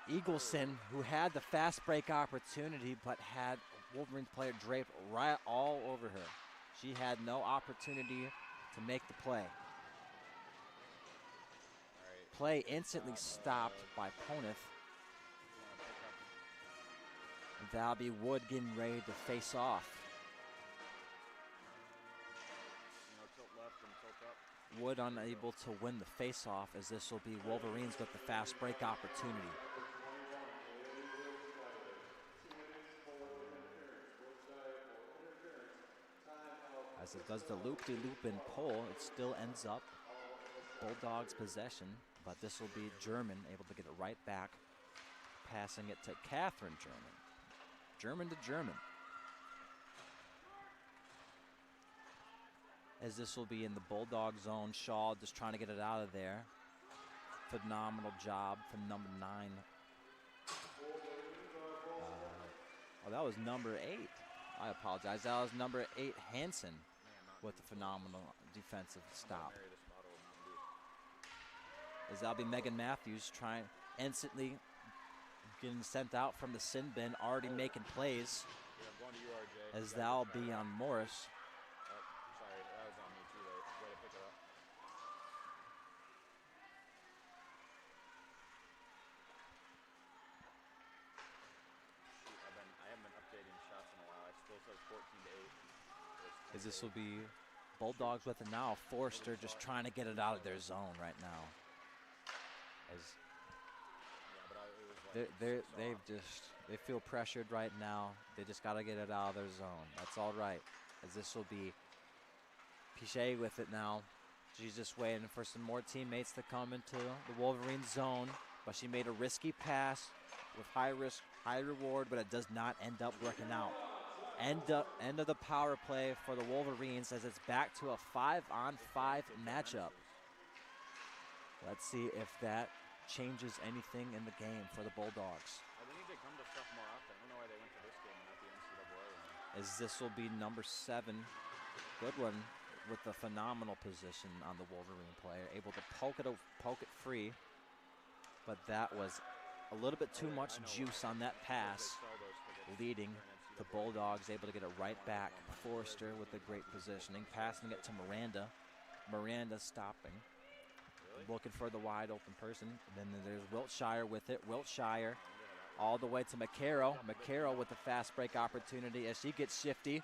Eagleson, who had the fast break opportunity but had Wolverines player draped right all over her. She had no opportunity to make the play. Play instantly stopped by Poneth. That'll be Wood getting ready to face off. Tilt left and tilt up. Wood unable to win the face-off, as this will be Wolverines with the fast break opportunity. As it does the loop-de-loop and pull, it still ends up Bulldogs possession, but this will be German able to get it right back, passing it to Catherine German. German to German. As this will be in the Bulldog zone, Shaw just trying to get it out of there. Phenomenal job from number 9. Oh, that was number 8. I apologize. That was number 8, Hansen, with the phenomenal defensive stop. As that'll be Megan Matthews trying instantly getting sent out from the sin bin, already making plays. As that'll be on Morris. Sorry, that was on me too late. Way to pick her up. I haven't been updating shots in a while. It still says 14-8. As this will be Bulldogs with it now. Forster just trying to get it out of their zone right now. As they feel pressured right now. They just got to get it out of their zone. That's all right. As this will be Pichet with it now. She's just waiting for some more teammates to come into the Wolverine zone, but she made a risky pass with high risk, high reward, but it does not end up working out. End of the power play for the Wolverines, as it's back to a 5-on-5 matchup. Let's see if that changes anything in the game for the Bulldogs. They need to come to stuff more often. I don't know why they went to this game and not the NCAA. As this will be number 7, Goodwin, with the phenomenal position on the Wolverine player, able to poke it free, but that was a little bit too much juice on that pass, leading the Bulldogs able to get it right back. Forrester with the great positioning, passing it to Miranda. Miranda stopping, looking for the wide open person. Then there's Wiltshire with it. Wiltshire all the way to McCarroll. McCarroll with the fast break opportunity as she gets shifty.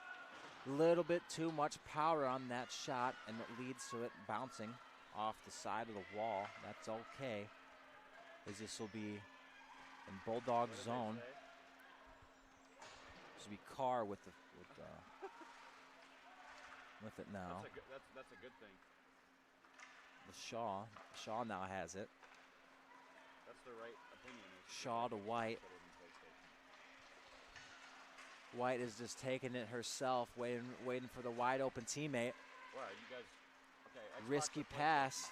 Little bit too much power on that shot, and it leads to it bouncing off the side of the wall. That's okay, as this will be in Bulldog zone. This will be Carr with it now. That's a good thing. The Shaw now has it. That's the right opinion. Shaw to White. White is just taking it herself, waiting for the wide open teammate. Wow, you guys. Okay. Risky pass.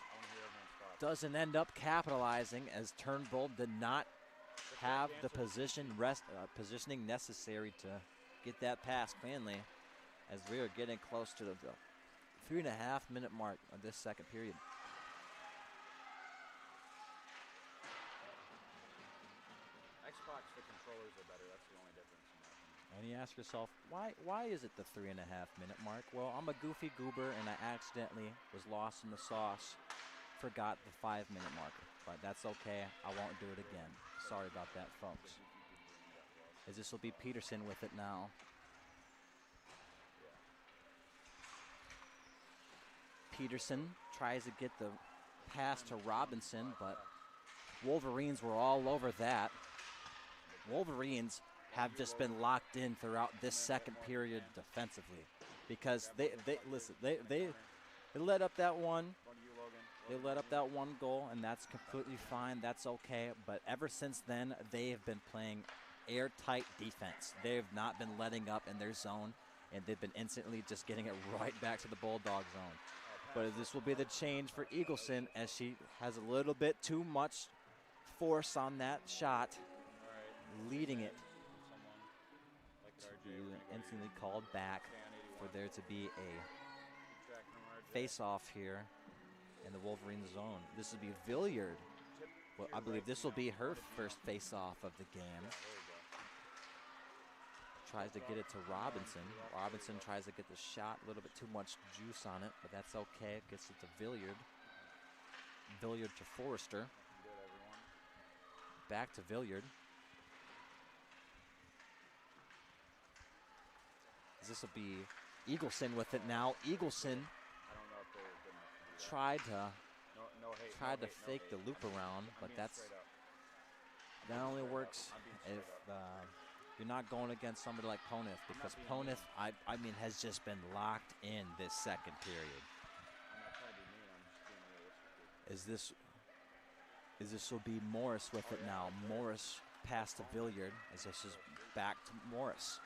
Doesn't end up capitalizing, as Turnbull did not have the positioning necessary to get that pass cleanly, as we are getting close to the 3.5-minute mark of this second period. Xbox, the controllers are better. That's the only difference. And you ask yourself, why is it the 3.5-minute mark? Well, I'm a goofy goober, and I accidentally was lost in the sauce. Forgot the 5-minute marker, but that's okay. I won't do it again. Sorry about that, folks. As this will be Peterson with it now. Peterson tries to get the pass to Robinson, but Wolverines were all over that. Wolverines have just been locked in throughout this second period defensively, because they let up that one. They let up that one goal, and that's completely fine. That's okay. But ever since then, they have been playing airtight defense. They have not been letting up in their zone, and they've been instantly just getting it right back to the Bulldog zone. But this will be the change for Eagleson, as she has a little bit too much force on that shot, leading it to be instantly called back for there to be a face-off here in the Wolverine zone. This will be Villiard. Well, I believe this will be her first face-off of the game. Tries to get it to Robinson. Robinson tries to get the shot, a little bit too much juice on it, but that's okay. Gets it to Villiard. Villiard to Forrester. Back to Villiard. This will be Eagleson with it now. Eagleson tried to fake the loop around, but that only works if you're not going against somebody like Ponith, because Ponith, I mean, has just been locked in this second period. This will be Morris with it now. Morris passed to Villiard, as this is back to Morris.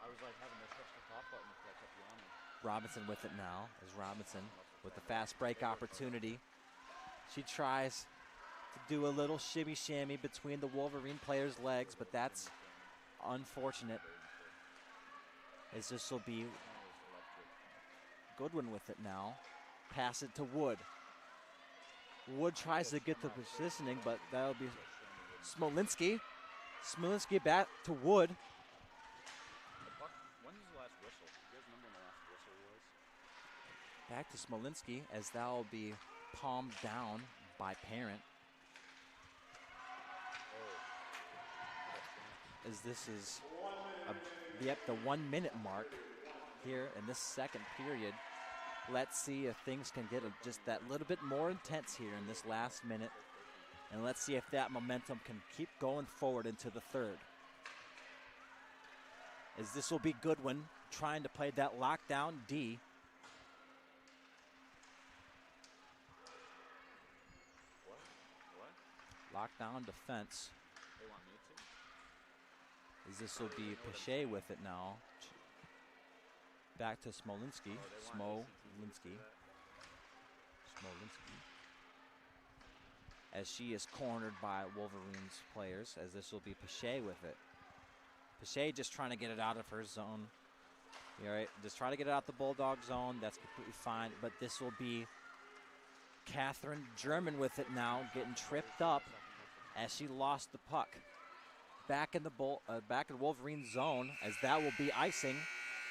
I was like having to touch the top button because I kept yawning. Robinson with it now, as Robinson with the fast break opportunity. She tries to do a little shimmy shammy between the Wolverine player's legs, but that's unfortunate, as this will be Goodwin with it now. Pass it to Wood. Wood tries to get the positioning, but that'll be Smolinski. Smolinski back to Wood. When was the last whistle? You guys remember when the last whistle was? Back to Smolinski, as that will be palmed down by Parent. As this is the 1 minute mark here in this second period. Let's see if things can get just that little bit more intense here in this last minute. And let's see if that momentum can keep going forward into the third. As this will be Goodwin trying to play that lockdown D. Lockdown defense. They want me to? As this will be Pache with it now. Back to Smolinski. Smolinski. As she is cornered by Wolverines players, as this will be Pache with it. Pache just trying to get it out of her zone. All right, just trying to get it out the Bulldog zone. That's completely fine. But this will be Catherine German with it now, getting tripped up as she lost the puck. Back in the Wolverine zone, as that will be icing,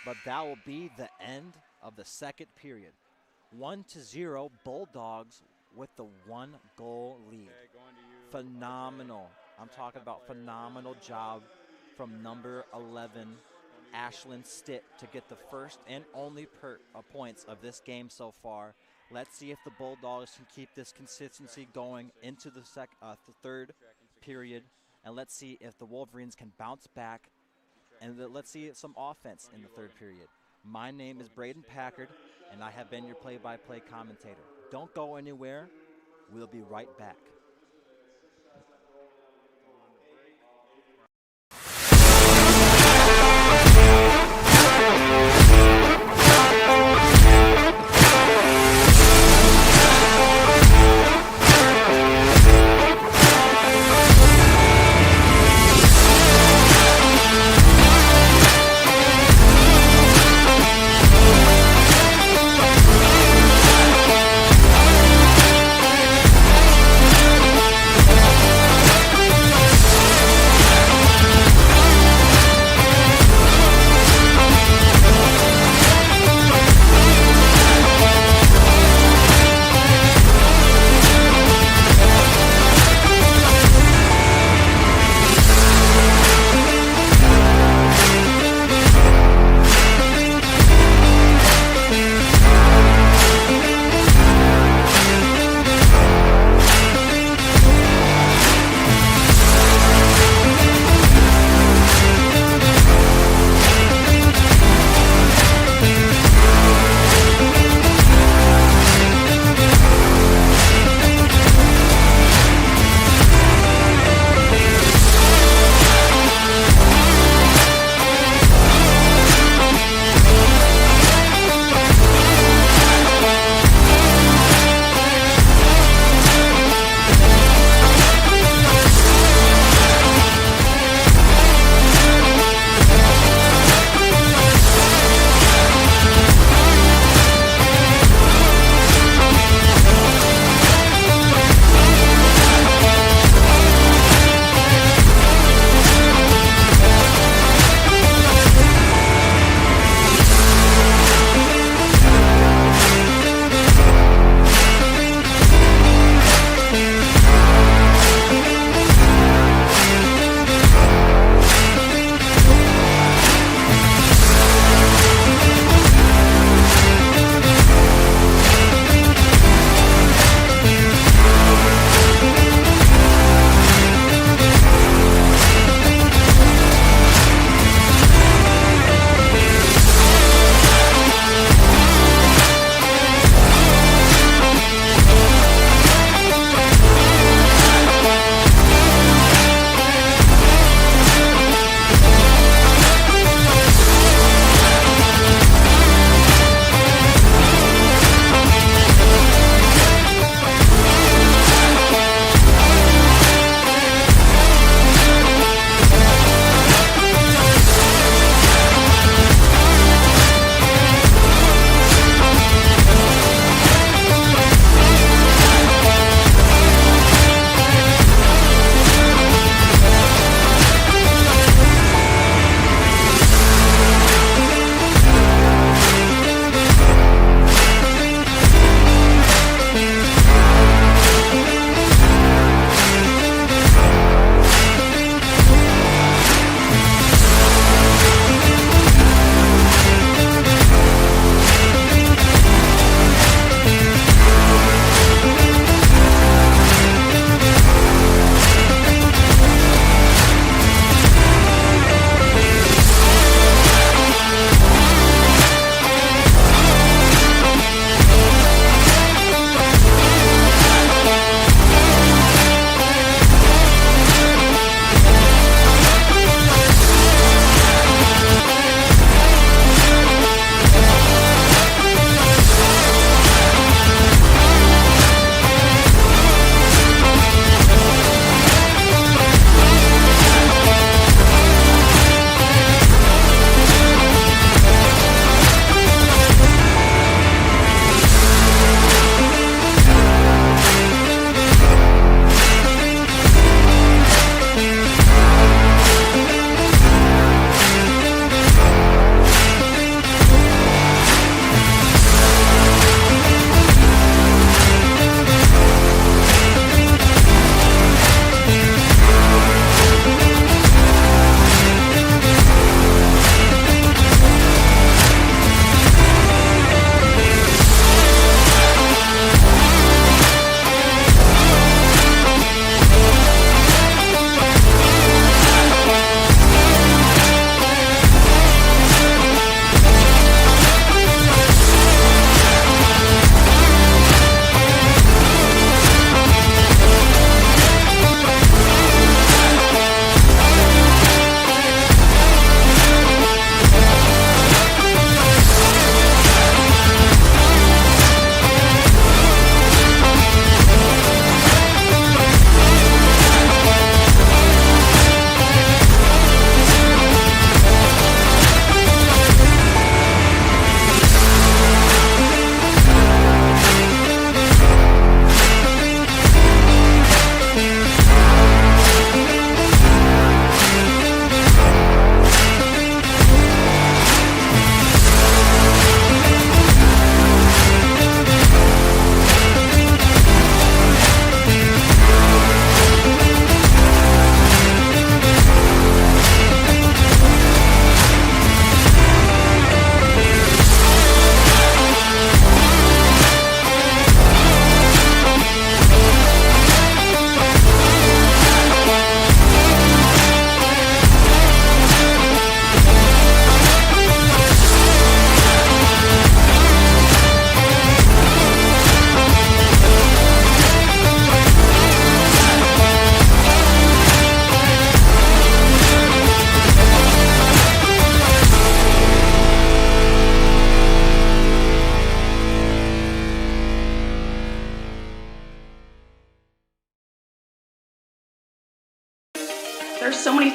but that will be the end of the second period. 1-0 Bulldogs with the 1-goal lead. Phenomenal. I'm talking about phenomenal job from number 11, Ashlyn Stitt, to get the first and only points of this game so far. Let's see if the Bulldogs can keep this consistency going into the third period, and let's see if the Wolverines can bounce back, and let's see some offense in the third period. My name is Braden Packard, and I have been your play-by-play commentator. Don't go anywhere. We'll be right back.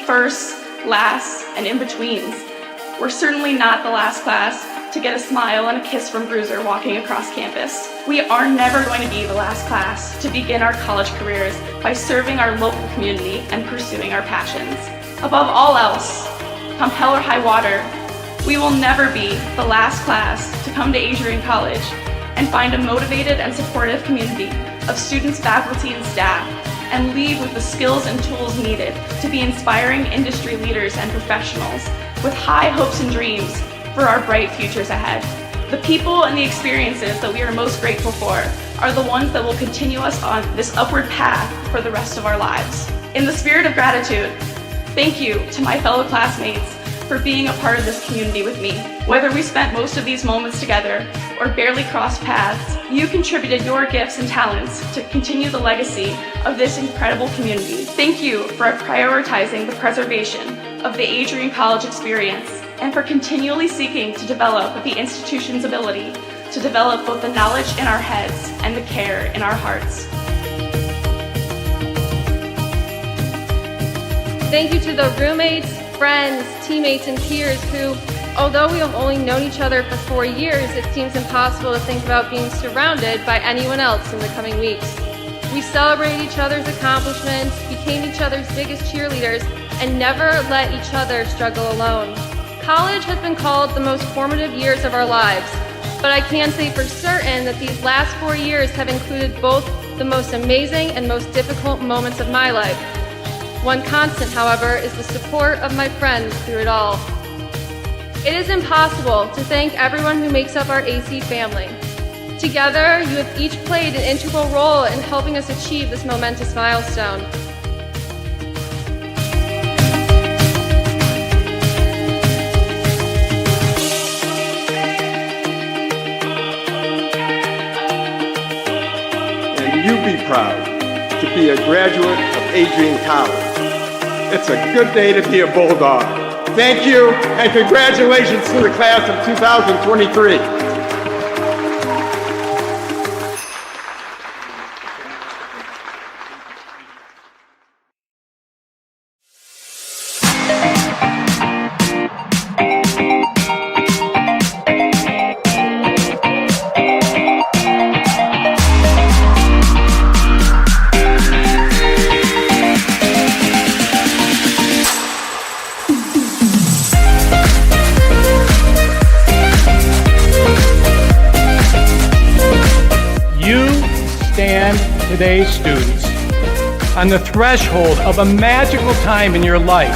firsts, lasts, and in-betweens, we're certainly not the last class to get a smile and a kiss from Bruiser walking across campus. We are never going to be the last class to begin our college careers by serving our local community and pursuing our passions. Above all else, come hell or high water, we will never be the last class to come to Adrian College and find a motivated and supportive community of students, faculty, and staff, and leave with the skills and tools needed to be inspiring industry leaders and professionals with high hopes and dreams for our bright futures ahead. The people and the experiences that we are most grateful for are the ones that will continue us on this upward path for the rest of our lives. In the spirit of gratitude, thank you to my fellow classmates for being a part of this community with me. Whether we spent most of these moments together or barely crossed paths, you contributed your gifts and talents to continue the legacy of this incredible community. Thank you for prioritizing the preservation of the Adrian College experience and for continually seeking to develop the institution's ability to develop both the knowledge in our heads and the care in our hearts. Thank you to the roommates, friends, teammates, and peers who, although we have only known each other for 4 years, it seems impossible to think about being surrounded by anyone else in the coming weeks. We celebrated each other's accomplishments, became each other's biggest cheerleaders, and never let each other struggle alone. College has been called the most formative years of our lives, but I can say for certain that these last 4 years have included both the most amazing and most difficult moments of my life. One constant, however, is the support of my friends through it all. It is impossible to thank everyone who makes up our AC family. Together, you have each played an integral role in helping us achieve this momentous milestone. And you be proud to be a graduate of Adrian College. It's a good day to be a Bulldog. Thank you, and congratulations to the class of 2023. Today's students on the threshold of a magical time in your life,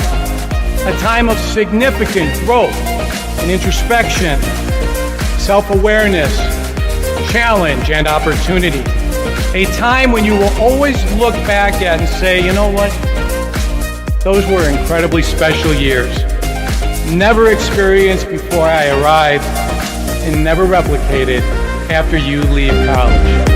a time of significant growth and introspection, self-awareness, challenge, and opportunity. A time when you will always look back at and say, you know what? Those were incredibly special years. Never experienced before I arrived and never replicated after you leave college.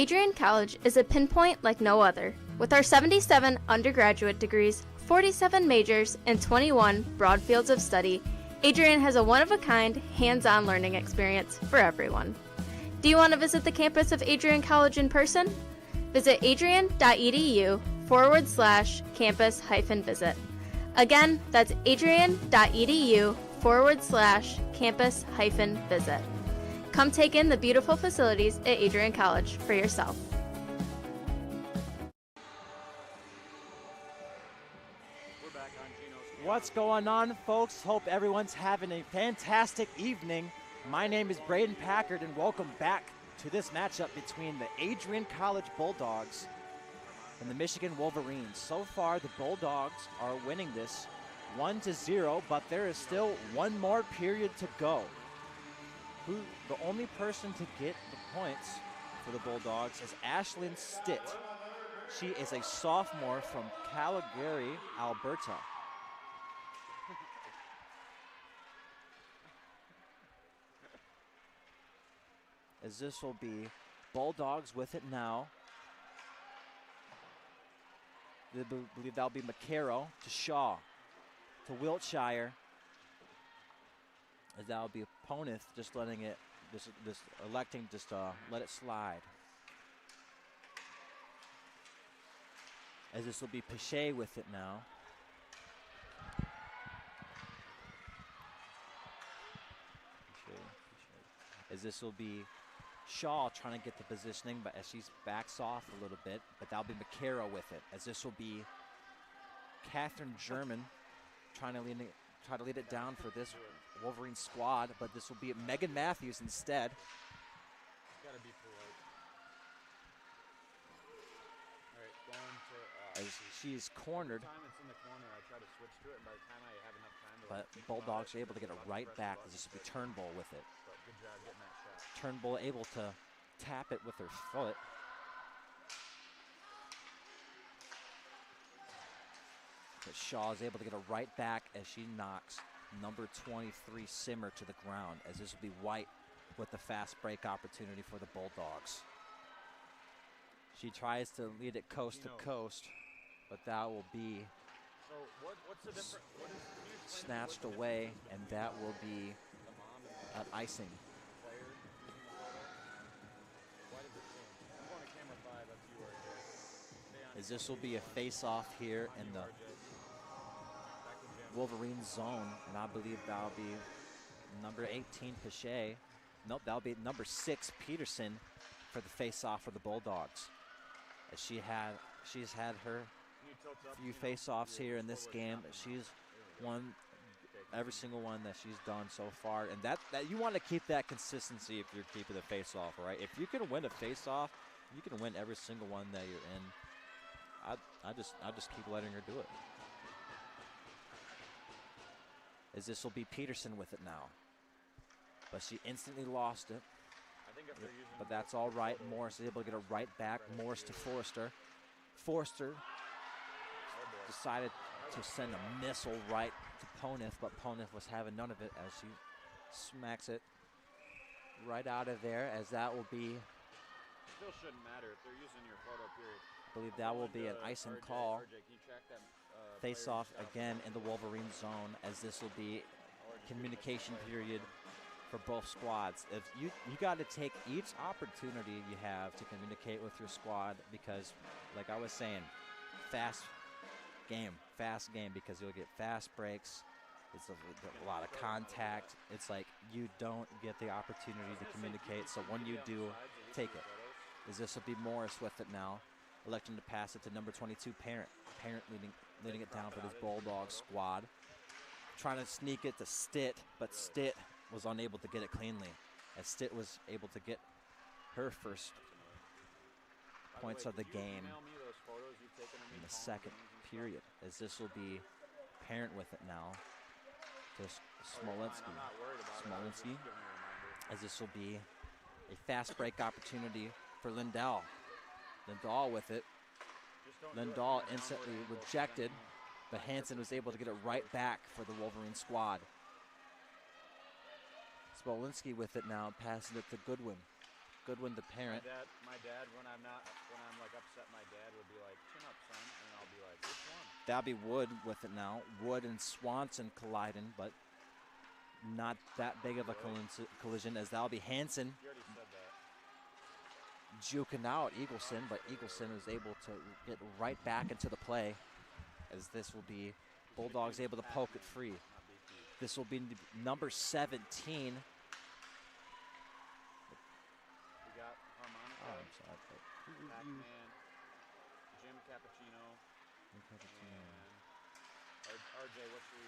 Adrian College is a pinpoint like no other. With our 77 undergraduate degrees, 47 majors, and 21 broad fields of study, Adrian has a one-of-a-kind, hands-on learning experience for everyone. Do you want to visit the campus of Adrian College in person? Visit adrian.edu/campus-visit. Again, that's adrian.edu/campus-visit. Come take in the beautiful facilities at Adrian College for yourself. What's going on, folks? Hope everyone's having a fantastic evening. My name is Braden Packard, and welcome back to this matchup between the Adrian College Bulldogs and the Michigan Wolverines. So far, the Bulldogs are winning this 1-0, but there is still one more period to go. The only person to get the points for the Bulldogs is Ashlyn Stitt. She is a sophomore from Calgary, Alberta. As this will be Bulldogs with it now. I believe that'll be McCarroll to Shaw to Wiltshire. As that'll be Ponith just letting it, electing just let it slide. As this will be Pichet with it now. As this will be Shaw trying to get the positioning, but as she backs off a little bit, but that'll be McCarroll with it. As this will be Catherine German trying to lead it down for this Wolverine squad, but this will be Megan Matthews instead. Gotta be polite. All right, going to. As she is cornered. Time it's in the corner, I try to switch to it, and by the time I have enough time to. But Bulldogs are able to get it right back. As this will be Turnbull with it. But good job getting that shot. Turnbull able to tap it with her foot. But Shaw is able to get it right back as she knocks number 23 Simmer to the ground, as this will be White with the fast break opportunity for the Bulldogs. She tries to lead it coast to coast, but that will be So what's the difference? snatched away, and that will be an icing. Why does it change? I'm going to camera 5, that's you, RJ. As this will be a face-off here in the Wolverine zone, and I believe that'll be number 18 Pichet. Nope, that'll be number 6 Peterson for the face-off for the Bulldogs. As she's had her few face-offs here in this game. She's won every single one that she's done so far, and that you want to keep that consistency if you're keeping the face-off, right? If you can win a face-off, you can win every single one that you're in. I just keep letting her do it. As this will be Peterson with it now, but she instantly lost it. But that's all right. Morris is able to get it right back. Morris to Forrester. Forrester decided to send a missile right to Ponith, but Ponith was having none of it as she smacks it right out of there, as that will be, Still shouldn't matter if they're using your photo period. I believe that will be an icing call. RJ, can you track that? Face off again in the Wolverine zone, as this will be communication period for both squads. If you got to take each opportunity you have to communicate with your squad, because like I was saying, fast game, because you'll get fast breaks. It's a lot of contact. It's like you don't get the opportunity to communicate, so when you do, take it. As this will be Morris with it now, electing to pass it to number 22 Parent leading it down for this Bulldog squad. Trying to sneak it to Stitt, but Stitt was unable to get it cleanly, as Stitt was able to get her first points of the game in the second period, as this will be Parent with it now to Smolinski, as this will be a fast break opportunity for Lindahl. Lindahl with it. Lindahl instantly rejected, but Hansen was able to get it right back for the Wolverine squad. Smolinski with it now, passing it to Goodwin. Goodwin, the parent. My dad, when I'm like upset, my dad would be like, "Chin up, son," and I'll be like, "Which one?" That'll be Wood with it now. Wood and Swanson colliding, but not that big of a collision, as that'll be Hansen You already said that. juking out Eagleson, but Eagleson is able to get right back into the play, as this will be Bulldogs able to poke it free. This will be number 17. We got Harmonica, Oh, I'm sorry. Pac-Man, Jim Cappuccino, and RJ, what's your...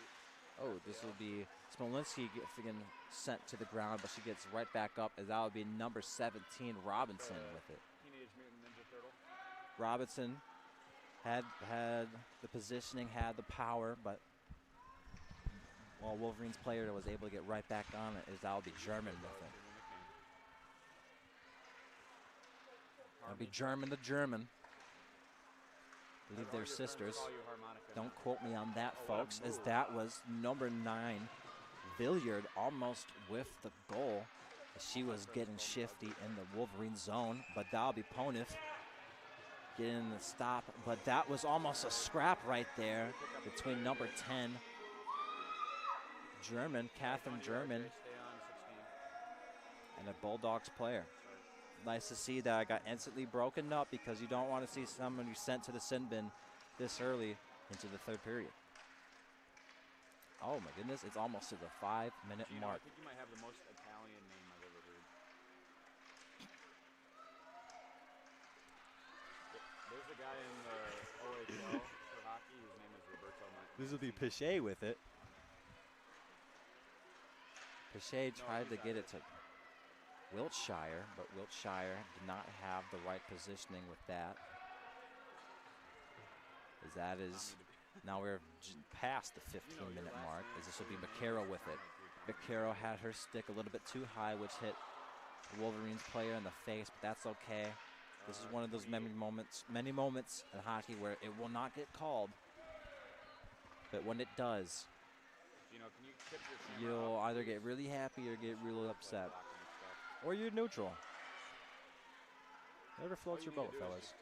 Oh, this will be Smolinski getting sent to the ground, but she gets right back up, as that would be number 17, Robinson, with it. Teenage Mutant Ninja Turtle. Robinson had the positioning, had the power, but Wolverines player that was able to get right back on it, is that'll be German with it. That'll be German the German. I believe they're sisters. Don't quote me on that, folks, as that was number 9, Villiard, almost with the goal. She was getting shifty in the Wolverine zone, but that'll be Ponif getting the stop. But that was almost a scrap right there between number 10, German, Catherine German, and a Bulldogs player. Nice to see that I got instantly broken up, because you don't want to see somebody sent to the sin bin this early into the third period. Oh my goodness, it's almost to the 5-minute mark. I think you might have the most Italian name I've ever heard. There's a guy in the OHL for hockey whose name is Roberto. This will be Pichet with it. Pichet tried to get it to Wiltshire, but Wiltshire did not have the right positioning with that. As that is, now we're past the 15-minute mark, as this will be McCarroll with it. McCarroll had her stick a little bit too high, which hit the Wolverines player in the face, but that's okay. This is one of those many moments in hockey where it will not get called, but when it does, you'll either get really happy or get really upset. Or you're neutral. Whatever floats your boat, fellas.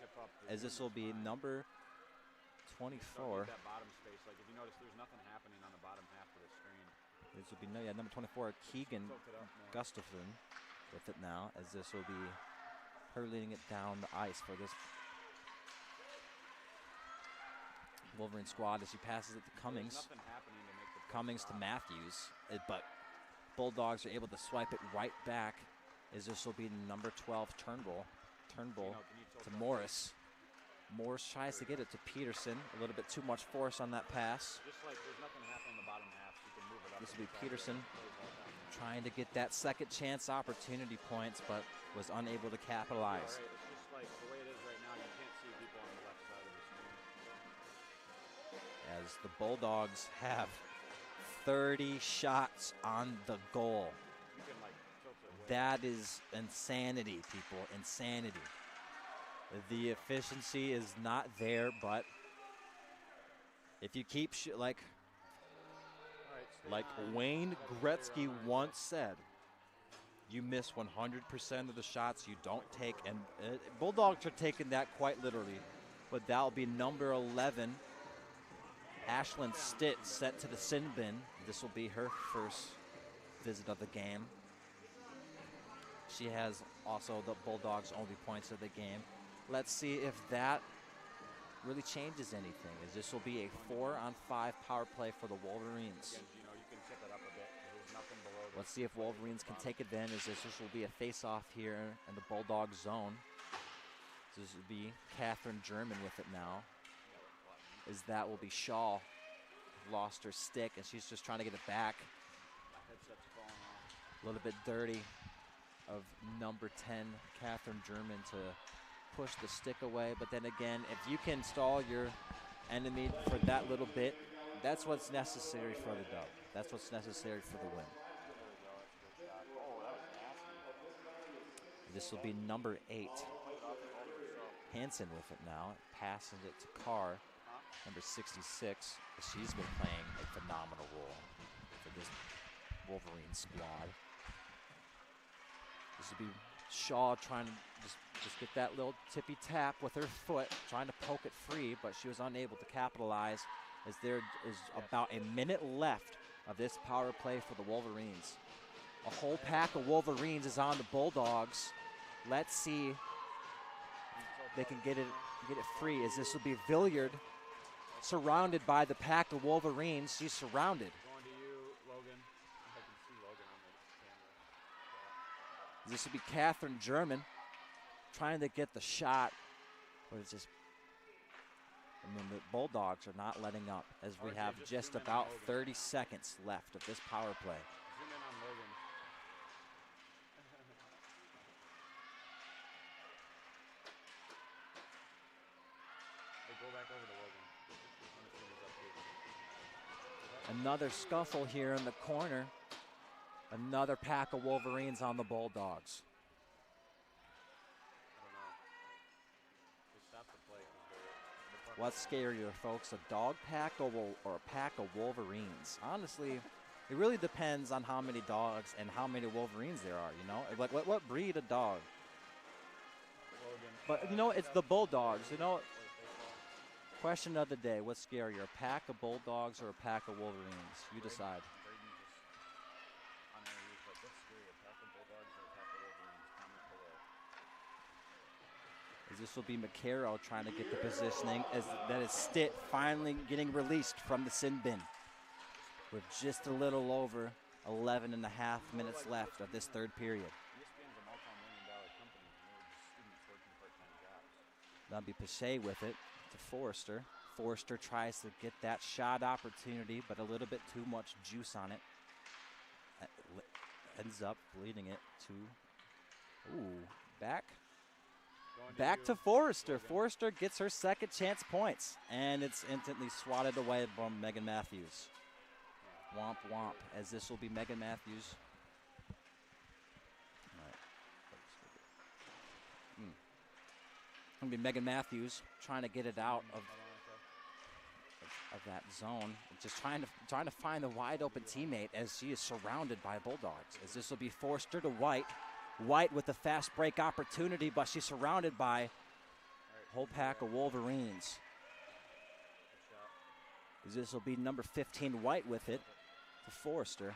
As this will be number 24. That bottom space, like if you notice, there's nothing happening on the bottom half of the screen. This will be number 24, Keegan Gustafson, with it now, as this will be her leading it down the ice for this Wolverine squad, as she passes it to Cummings. Cummings to Matthews, but Bulldogs are able to swipe it right back, as this will be number 12, Turnbull to Morris. Morris tries to get it to Peterson. A little bit too much force on that pass. Just like there's nothing happening in the bottom half, so you can move it up. This will be Peterson trying to get that second chance opportunity points, but was unable to capitalize. Right, it's just like the way it is right now, you can't see people on the left side of the screen. As the Bulldogs have 30 shots on the goal. You can like tilt it away. That is insanity, people, insanity. The efficiency is not there, but if you keep like Wayne Gretzky once said, you miss 100% of the shots you don't take, and Bulldogs are taking that quite literally. But that'll be number 11, Ashlyn Stitt, sent to the sin bin. This will be her first visit of the game. She has also the Bulldogs' only points of the game. Let's see if that really changes anything, as this will be a 4-on-5 power play for the Wolverines. Again, you can tip it up a bit. There's nothing below this. Let's see if Wolverines can take advantage. This will be a face-off here in the Bulldog zone. This will be Catherine German with it now, as that will be Shaw. Lost her stick, and she's just trying to get it back. Headset's falling off. A little bit dirty of number 10, Catherine German, to push the stick away. But then again, if you can stall your enemy for that little bit, that's what's necessary for the dub. That's what's necessary for the win. This will be number 8, Hansen with it now, passing it to Carr, number 66. She's been playing a phenomenal role for this Wolverine squad. This will be Shaw trying to just get that little tippy tap with her foot, trying to poke it free, but she was unable to capitalize as there is about a minute left of this power play for the Wolverines. A whole pack of Wolverines is on the Bulldogs. Let's see if they can get it free, as this will be Villiard surrounded by the pack of Wolverines. She's surrounded. Going to you, Logan. If I can see Logan on the camera. This will be Catherine German trying to get the shot, but it's just, I mean, the Bulldogs are not letting up as we have just about 30 seconds left of this power play. Zoom in on Logan. Hey, go back over to Logan. I'm gonna zoom this up here. Another scuffle here in the corner. Another pack of Wolverines on the Bulldogs. I don't know. They stopped the play. What's scarier, folks, a dog pack or a pack of Wolverines? Honestly, it really depends on how many dogs and how many Wolverines there are, you know? Like, what breed of dog? Logan. But, you know, it's the Bulldogs, you know? Question of the day, what's scarier, a pack of Bulldogs or a pack of Wolverines? You decide. Braden just on there, he's like, what's scary, a pack of Bulldogs or a pack of Wolverines? Comment below. As this will be McCarroll trying to get the positioning, as that is Stitt finally getting released from the sin bin with just a little over 11 and a half minutes left of this third period. ESPN's a multi-million-dollar company, and we're just students working part-time jobs. That'll be Pache with it to Forrester. Forrester tries to get that shot opportunity, but a little bit too much juice on it. Ends up leading it to, back to Forrester. Forrester gets her second chance points, and it's instantly swatted away from Megan Matthews. Womp womp, as this will be Megan Matthews. All right. It'll be Megan Matthews trying to get it out of that zone, just trying to find the wide open teammate as she is surrounded by Bulldogs. As this will be Forrester to White. White with the fast break opportunity, but she's surrounded by a whole pack of Wolverines. As this will be number 15 White with it to Forrester.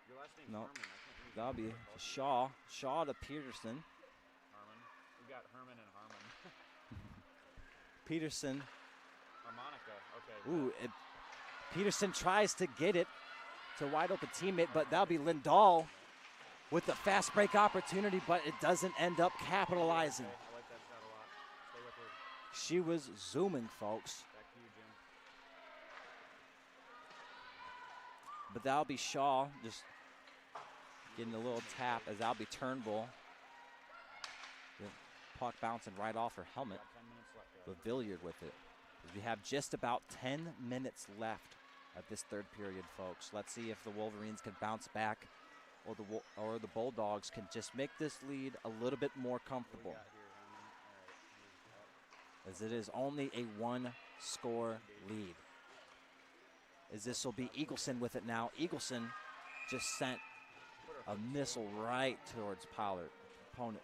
Your last name's No, Harmon. I can't that'll be to Shaw. Shaw to Peterson. Harmon. We got Herman and Harmon. Peterson. Harmonica. Okay. Peterson tries to get it to wide open teammate, but that'll be Lindahl with the fast break opportunity, but it doesn't end up capitalizing. Okay, I like that shot a lot. Stay with her. She was zooming, folks. Back to you, Jim. But that'll be Shaw just getting a little tap, as that'll be Turnbull. The puck bouncing right off her helmet. Got 10 minutes left, guys. But Villiard with it. We have just about 10 minutes left of this third period, folks. Let's see if the Wolverines can bounce back, or the Bulldogs can just make this lead a little bit more comfortable, as it is only a one-score lead. As this will be Eagleson with it now. Eagleson just sent a missile right towards Pollard, Poneth,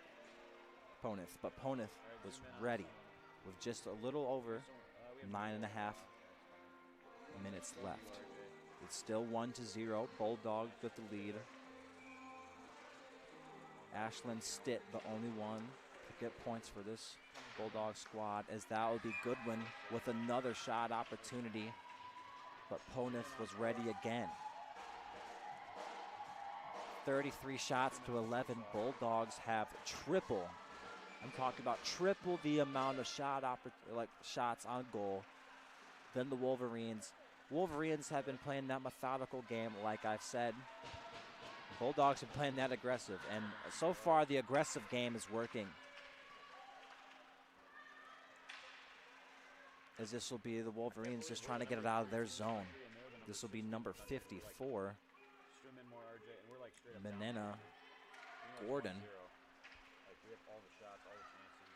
but Poneth was ready with just a little over 9.5 minutes left. It's still 1-0. Bulldogs with the lead. Ashlyn Stitt, the only one to get points for this Bulldog squad, as that would be Goodwin with another shot opportunity, but Poneth was ready again. 33 shots to 11. Bulldogs have triple. I'm talking about triple the amount of shots on goal than the Wolverines. Wolverines have been playing that methodical game, like I've said. Bulldogs have been playing that aggressive, and so far the aggressive game is working. As this will be the Wolverines just trying to get it out of their zone. This will be number 54, Stream in more, RJ, and we're like straight up down. Menena We're Gordon. 1-0. Like, we have all the shots, all the chances.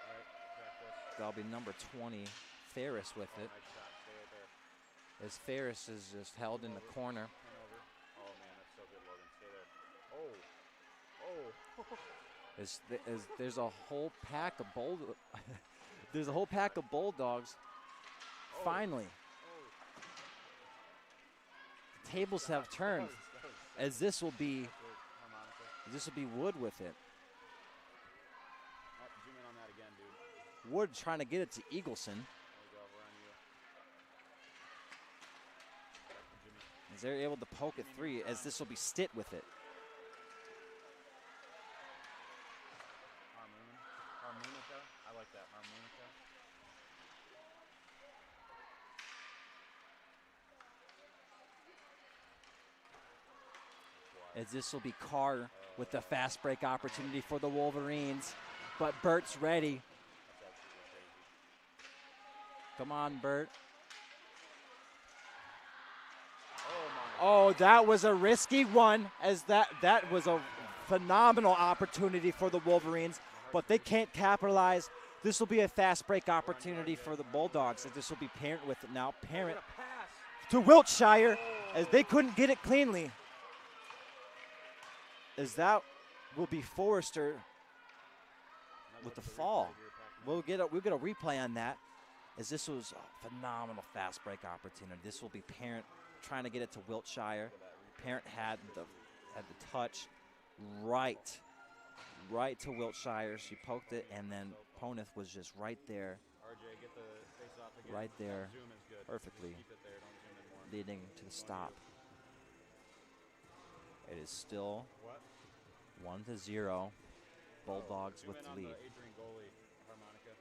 All right, crack this. That'll be number 20, Ferris with it. Nice shot. Stay right there. as Ferris is just held in the corner. Oh man, that's so good, Logan. Stay there. Oh. There's a whole pack of there's a whole pack of Bulldogs. Finally, the tables have turned, as this will be Wood with it. Oh, zoom in on that again, dude. Wood trying to get it to Eagleson. There we go. We're on you. Back to Jimmy. As they're able to poke it free, as this will be Stitt with it. Harmonica. I like that. Harmonica. As this will be Carr with the fast break opportunity for the Wolverines. But Bert's ready. Come on, Bert. Oh, that was a risky one, as that was a phenomenal opportunity for the Wolverines, but they can't capitalize. This will be a fast break opportunity for the Bulldogs, as this will be Parent with it now. Parent to Wiltshire, as they couldn't get it cleanly. As that will be Forrester with the fall. We'll get a replay on that, as this was a phenomenal fast break opportunity. This will be Parent trying to get it to Wiltshire. Parent had the touch right to Wiltshire. She poked it, and then Poneth was just right there, RJ, get the face off again. right there, Zoom is good. perfectly, Just keep it there. Don't zoom in more. leading to the stop. It is still What? 1-0. Bulldogs Zoom with in the on lead. Adrian goalie, harmonica.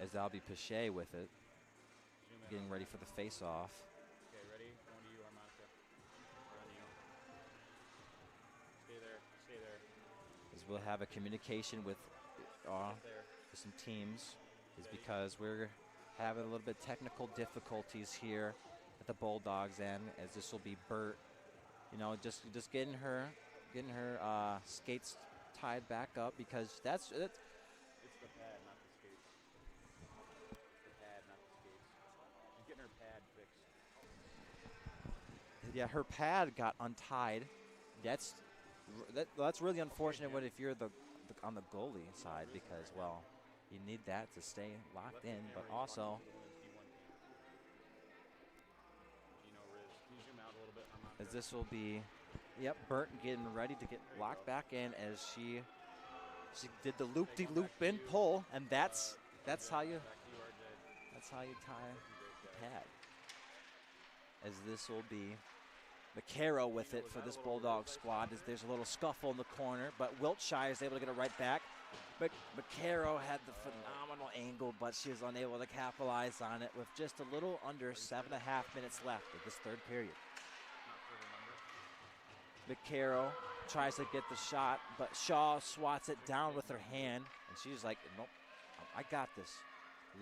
As that'll be Pache with it, Zoom in getting on ready that. for the face-off. Okay, ready? Going to you, harmonica. We're on you. Stay there. Stay there. As we'll have a communication with There. some teams, is because we're having a little bit of technical difficulties here at the Bulldogs end, as this will be Bert, just getting her skates tied back up, because that's It's the pad, not the skates. The pad, not the skates. She's getting her pad fixed. yeah, her pad got untied. That's really unfortunate when if you're on the goalie side, because you need that to stay locked in, but also as this will be, Bert getting ready to get locked back in, as she did the loop-de-loop in pull, and that's how you tie the pad. As this will be McCarroll with it for this Bulldog squad, as there's a little scuffle in the corner, but Wiltshire is able to get it right back. But McCarroll had the phenomenal angle, but she was unable to capitalize on it with just a little under 7.5 minutes left of this third period. McCarroll tries to get the shot, but Shaw swats it down with her hand, and she's like, nope, I got this.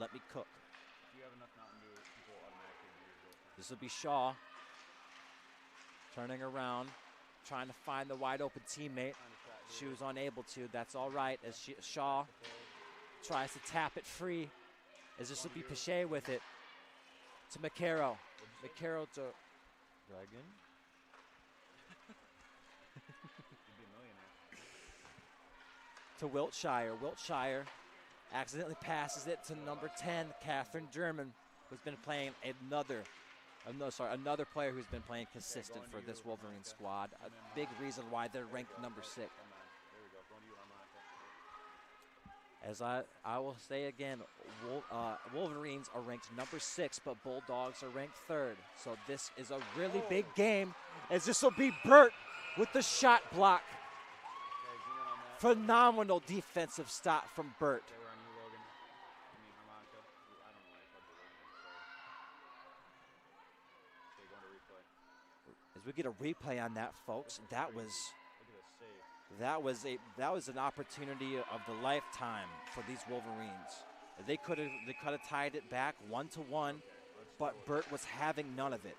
Let me cook. If you have enough Mountain Dew, people automatically do your This will be Shaw turning around, trying to find the wide open teammate. She was unable to. That's all right, as Shaw tries to tap it free, as this will be Pache with it to McCarroll. McCarroll to Dragon. You'd be a millionaire. To Wiltshire. Wiltshire accidentally passes it to number 10, Catherine German, who's been playing another player who's been playing consistent for this Wolverine squad. A big reason why they're ranked number 6. There we go. Going to you, harmonica. As I will say again, Wolverines are ranked number 6, but Bulldogs are ranked 3rd. So this is a really big game, as this will be Bert with the shot block. Okay, zoom in on that. Phenomenal defensive stop from Bert. Okay, we're on you, Logan. I mean, harmonica. I don't know why I called you Logan. Sorry. Okay, going to replay. As we get a replay on that, folks, that was Look at this save. that was an opportunity of the lifetime for these Wolverines. They could have tied it back 1-1, but Bert was having none of it,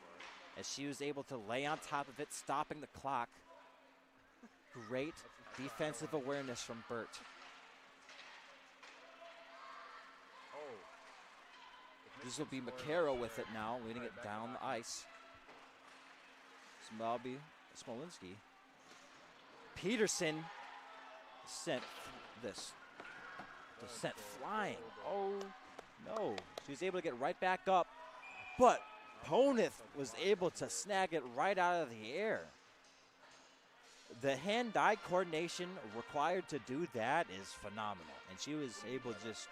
as she was able to lay on top of it, stopping the clock. Great defensive awareness from Bert. Oh. If This will be McCarroll with it now, leading it down the ice. Smolinski. Peterson sent flying. Oh no, she was able to get right back up, but Ponith was able to snag it right out of the air. The hand-eye coordination required to do that is phenomenal, and she was able to just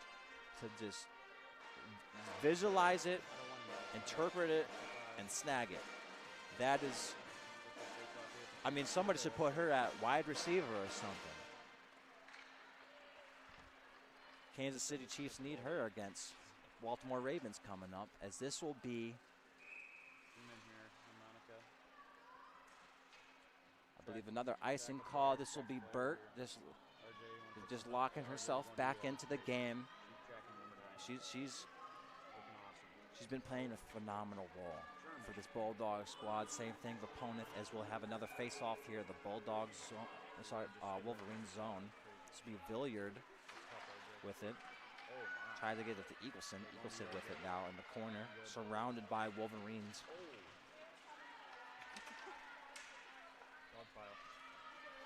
visualize it, interpret it, and snag it. That is, I mean, somebody should put her at wide receiver or something. Kansas City Chiefs need her against Baltimore Ravens coming up, as this will be, I believe, another icing call. This will be Burt just locking herself back into the game. She's been playing a phenomenal role for this Bulldog squad. Same thing with opponent, as we'll have another face-off here. The Bulldogs zone, Wolverine zone. This will be Villiard with it. Try to get it to Eagleson. Eagleson with it now in the corner, surrounded by Wolverines.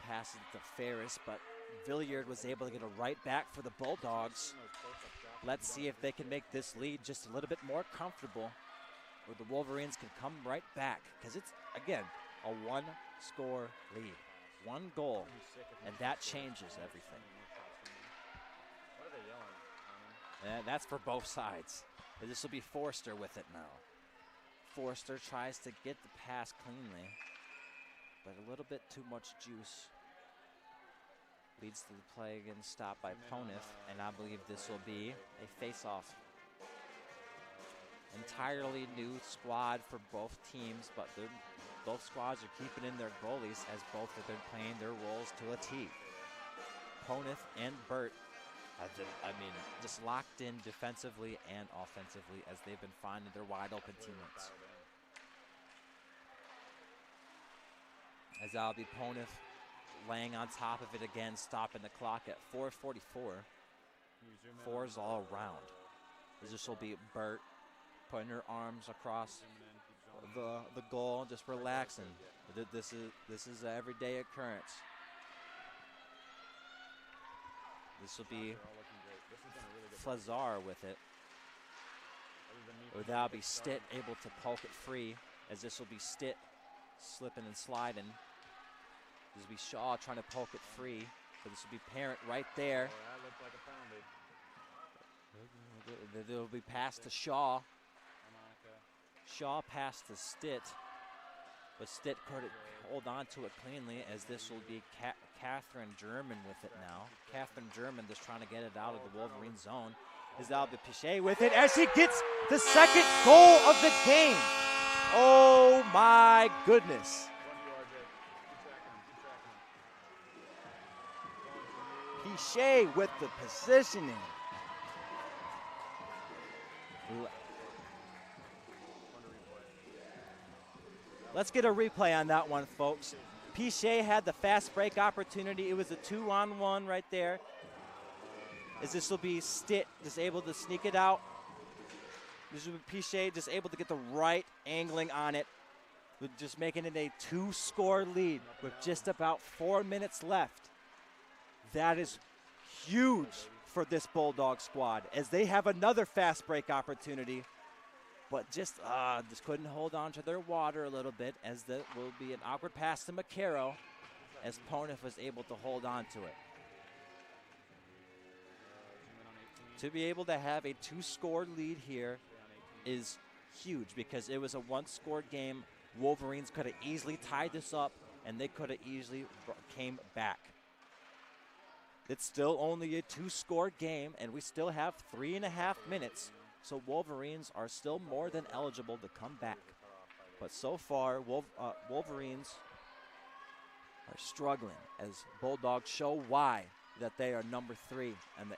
Passes to Ferris, but Villiard was able to get a right back for the Bulldogs. Let's see if they can make this lead just a little bit more comfortable, where the Wolverines can come right back, because it's, again, a one-score lead. One goal, and that changes everything. And that's for both sides. This will be Forster with it now. Forster tries to get the pass cleanly, but a little bit too much juice. Leads to the play again, stopped by Ponith, and I believe this will be a face-off. Entirely new squad for both teams, but both squads are keeping in their goalies, as both have been playing their roles to a T. Ponith and Burt have been, just locked in defensively and offensively, as they've been finding their wide open teammates. As that'll be Ponith laying on top of it again, stopping the clock at 4:44. Fours all around. This will be Burt putting her arms across the goal, just relaxing. This is an everyday occurrence. This will be Flazar with it. Or that'll be Stitt able to poke it free, as this will be Stitt slipping and sliding. This will be Shaw trying to poke it free. So this will be Parent right there. There will be pass to Shaw. Shaw pass to Stitt. But Stitt could hold on to it cleanly, as this will be Catherine German with it now. Catherine German just trying to get it out of the Wolverine zone. Is that'll be Pichet with it, as she gets the second goal of the game. Oh my goodness. Pichet with the positioning. Let's get a replay on that one, folks. Pichet had the fast break opportunity. It was a 2-on-1 right there. As this will be Stitt just able to sneak it out. This will be Pichet just able to get the right angling on it, with just making it a 2-score lead with just about 4 minutes left. That is huge for this Bulldog squad, as they have another fast break opportunity, but just couldn't hold on to their water a little bit, as there will be an awkward pass to McCarroll, as Ponith was able to hold on to it. To be able to have a 2-score lead here is huge, because it was a 1-score game. Wolverines could have easily tied this up, and they could have easily came back. It's still only a 2-score game, and we still have 3.5 minutes, so Wolverines are still more than eligible to come back. But so far, Wolverines are struggling, as Bulldogs show why that they are number 3 in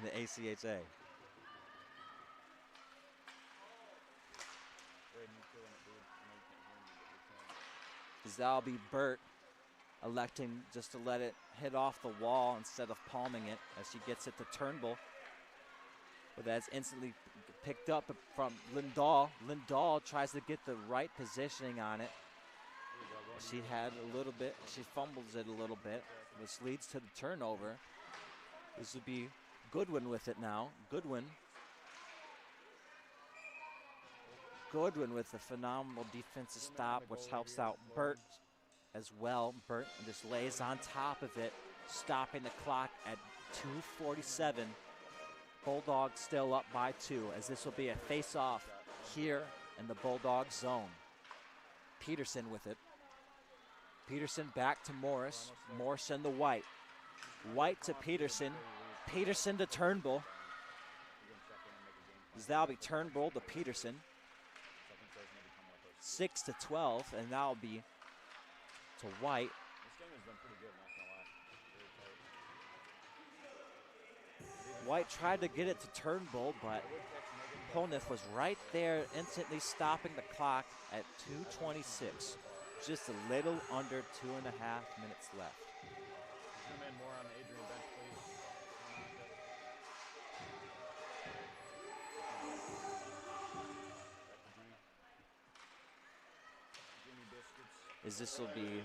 the ACHA. That'll be Burt electing just to let it hit off the wall instead of palming it, as she gets it to Turnbull. But that's instantly picked up from Lindahl. Lindahl tries to get the right positioning on it. She had a little bit, she fumbles it a little bit, which leads to the turnover. This would be Goodwin with it now. Goodwin with a phenomenal defensive stop, which helps out Burt as well. Burt just lays on top of it, stopping the clock at 2:47. Bulldogs still up by 2, as this will be a face-off here in the Bulldog zone. Peterson with it. Peterson back to Morris. Morrison to White. White to Peterson. Peterson to Turnbull. That'll be Turnbull to Peterson. 6-12, and that'll be to White. This game has been pretty good, not gonna lie. White tried to get it to Turnbull, but Polniff was right there, instantly stopping the clock at 2:26. Just a little under 2.5 minutes left. Zoom in more on the Adrian bench, please. As this will be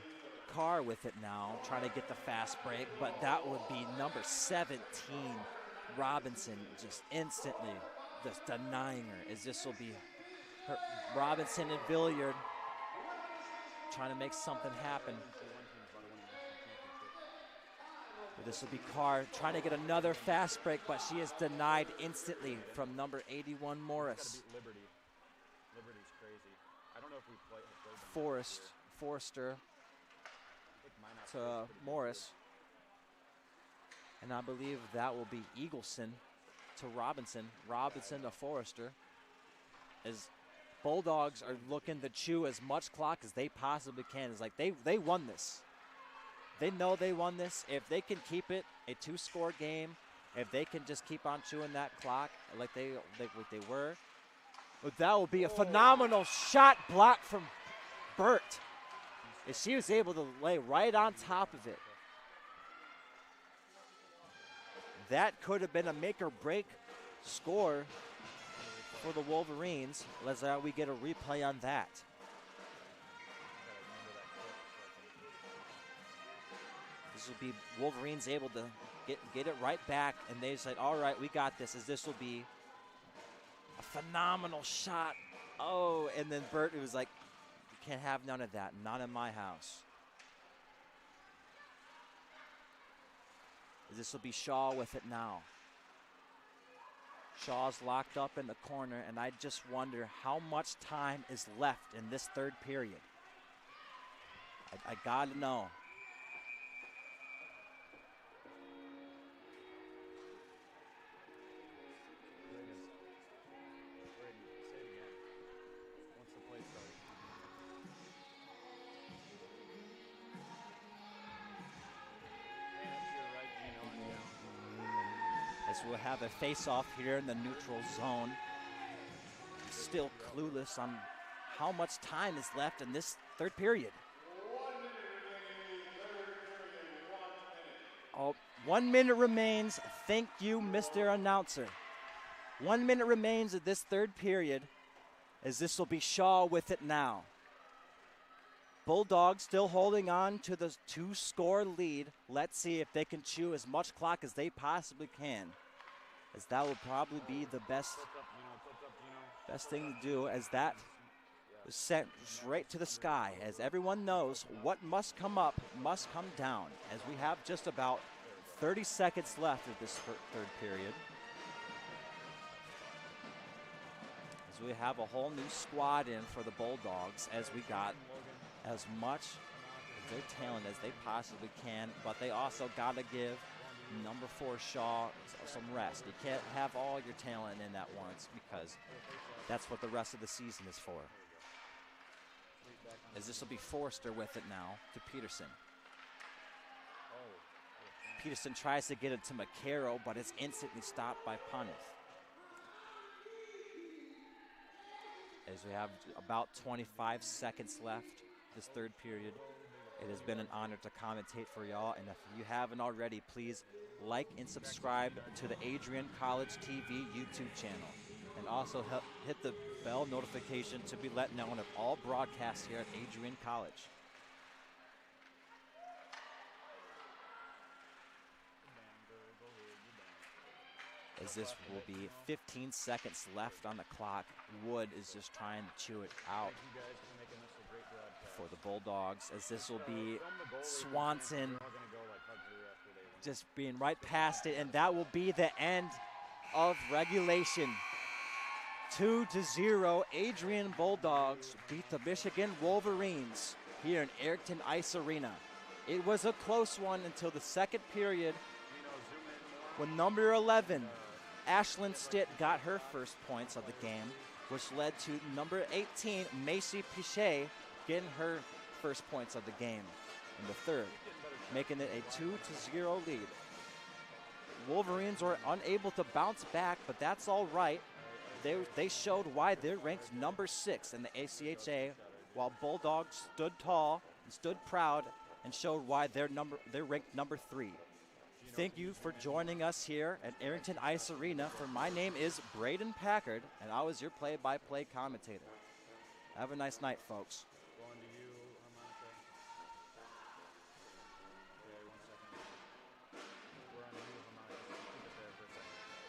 Carr with it now, trying to get the fast break, but that would be number 17, Robinson, just instantly just denying her, as this will be her, Robinson and Villiard trying to make something happen. But this will be Carr trying to get another fast break, but she is denied instantly from number 81, Morris. Liberty's crazy. I don't know if we played them. Forrester to Morris. And I believe that will be Eagleson to Robinson. Robinson to Forrester. As Bulldogs are looking to chew as much clock as they possibly can. It's like they won this. They know they won this. If they can keep it a 2-score game, if they can just keep on chewing that clock like they were, that will be a phenomenal shot block from Burt. If she was able to lay right on top of it. That could have been a make or break score for the Wolverines. Let's we get a replay on that. This will be Wolverines able to get it right back, and they said, all right, we got this, as this will be a phenomenal shot. Oh, and then Burt, it was like, you can't have none of that, not in my house. This will be Shaw with it now. Shaw's locked up in the corner, and I just wonder how much time is left in this third period. I gotta know. We'll have a face-off here in the neutral zone. Still clueless on how much time is left in this third period. Oh, 1 minute remains. Thank you, Mr. Announcer. 1 minute remains of this third period, as this will be Shaw with it now. Bulldogs still holding on to the 2-score lead. Let's see if they can chew as much clock as they possibly can, as that will probably be the best thing to do, as that was sent straight to the sky. As everyone knows, what must come up must come down, as we have just about 30 seconds left of this third period. As we have a whole new squad in for the Bulldogs, as we got as much of their talent as they possibly can, but they also got to give number 4 Shaw some rest. You can't have all your talent in at once, because that's what the rest of the season is for. As this will be Forrester with it now to Peterson. Peterson tries to get it to McCarroll, but it's instantly stopped by Punneth. As we have about 25 seconds left this third period, it has been an honor to commentate for y'all, and if you haven't already, please like and subscribe to the Adrian College TV YouTube channel. And also hit the bell notification to be let known of all broadcasts here at Adrian College. As this will be 15 seconds left on the clock. Wood is just trying to chew it out for the Bulldogs, as this will be Swanson just being right past it, and that will be the end of regulation. 2-0, Adrian Bulldogs beat the Michigan Wolverines here in Erickton Ice Arena. It was a close one until the second period, when number 11, Ashlyn Stitt, got her first points of the game, which led to number 18, Macy Pichet, getting her first points of the game in the third, making it a 2-0 lead. Wolverines were unable to bounce back, but that's all right. They showed why they're ranked number 6 in the ACHA, while Bulldogs stood tall and stood proud and showed why they're ranked number 3. Thank you for joining us here at Arrington Ice Arena. For my name is Braden Packard, and I was your play-by-play commentator. Have a nice night, folks. Going to you, Harmonica. Okay, 1 second. We're on you, Harmonica. Keep it there for a second.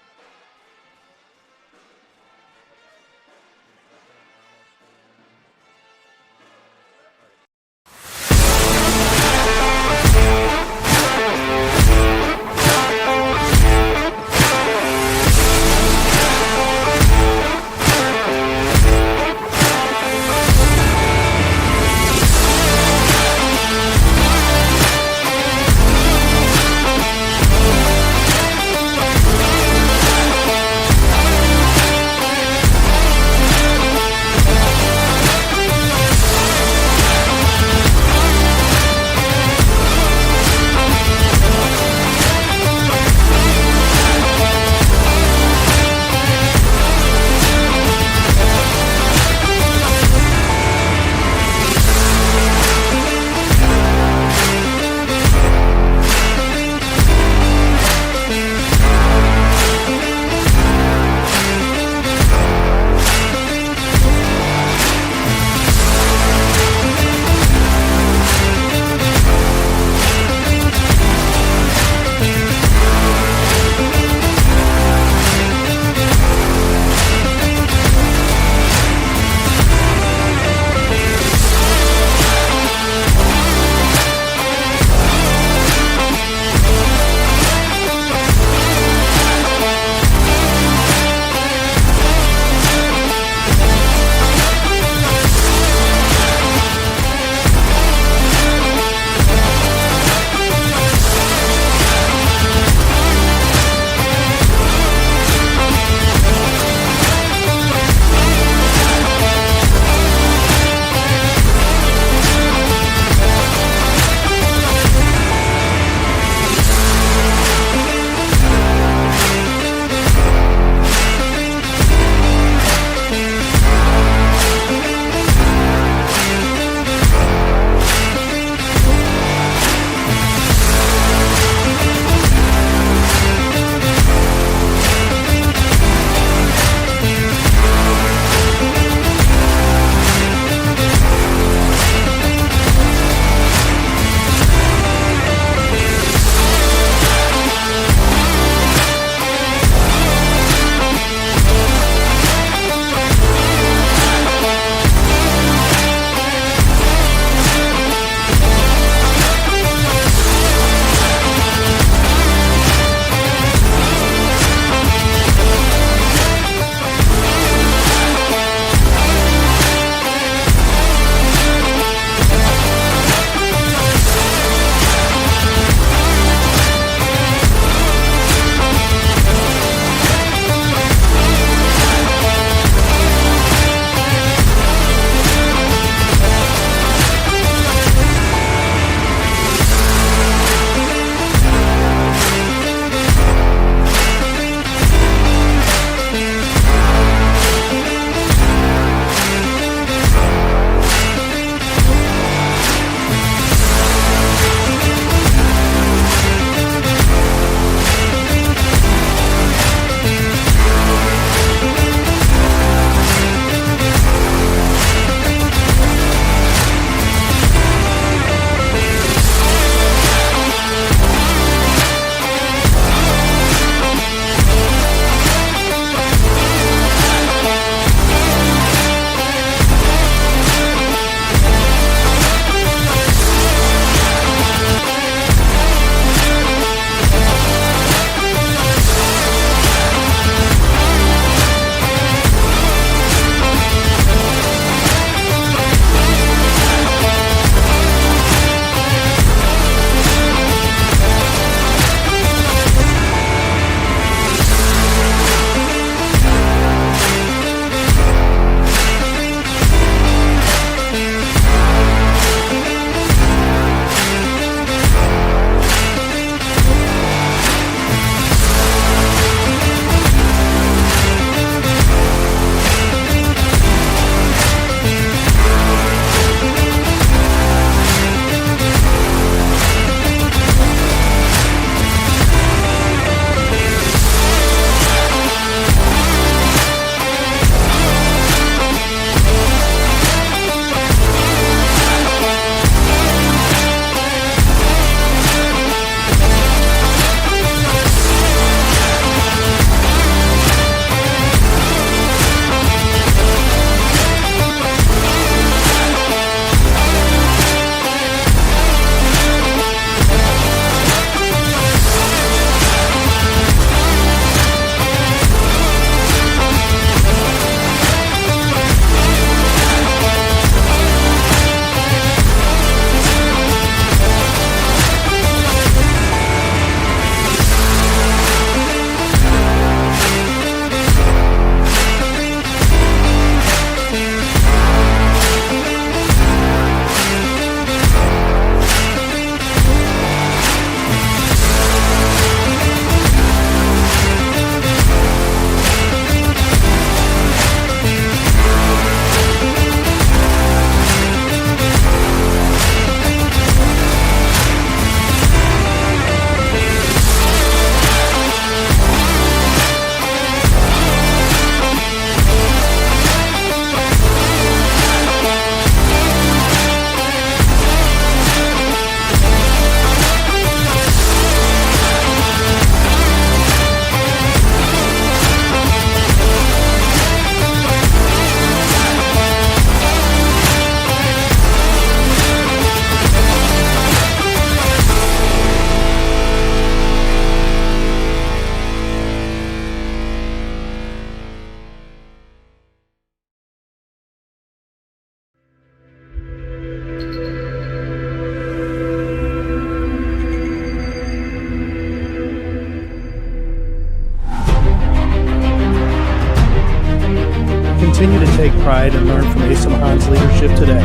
continue to take pride and learn from Asa Mahan's leadership today.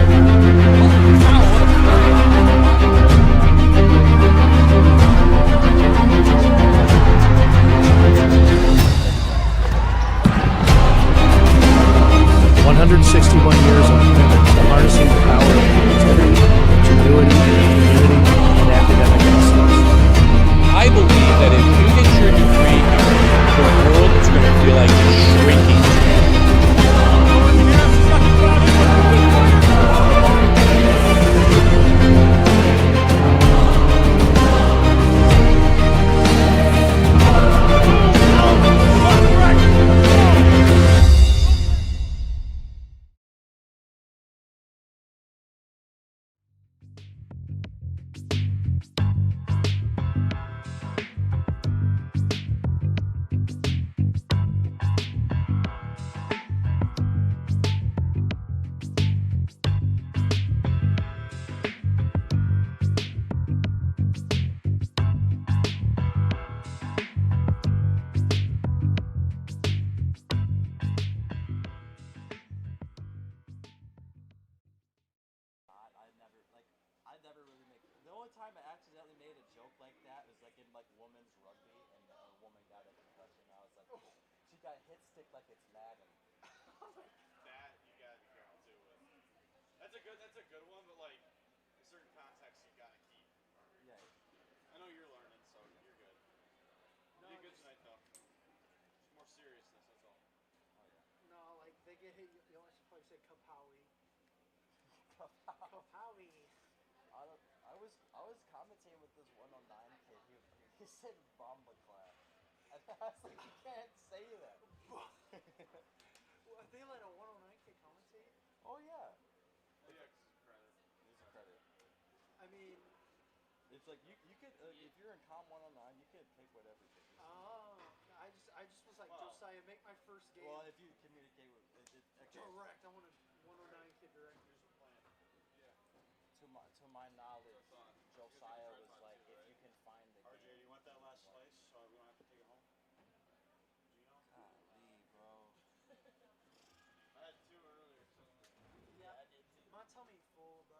161 years of commitment to harnessing the power of creativity, ingenuity, community, and academic excellence. I believe that if you get your degree here, the world is going to feel like it's shrinking to you. The only time I accidentally made a joke like that was like in like women's rugby, and a woman got a concussion. I was like, she got hit stick like it's Madden. That you gotta be careful too with. That's a good one, but like in certain contexts you gotta keep. Yeah. I know you're learning, so you're good. You did good tonight though. Just more seriousness, that's all. Oh yeah. No, like they get hit, you only should probably say Kapowie. Kapowie. I was commentating with this 109 kid. He said bomba clap. And I was like, you can't say that. Well, they let a 109 kid commentate? Oh yeah. Yeah, credit. It's a credit. I mean, it's like you could if you're in Com 109, you can pick whatever kid. Oh, I just was like, well, Josiah, make my first game. Well, if you communicate with direct, I want a 109 kid direct. To my knowledge, Josiah was like, if you can find the RJ, game. you want that last slice so we don't have to take it home? Gino? Golly, bro. I had 2 earlier, so. Yeah, I did too. My tummy full, bro.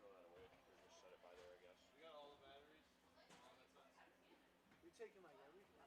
Throw that away or just set it by there, I guess. We got all the batteries. That's it. You're taking like everything?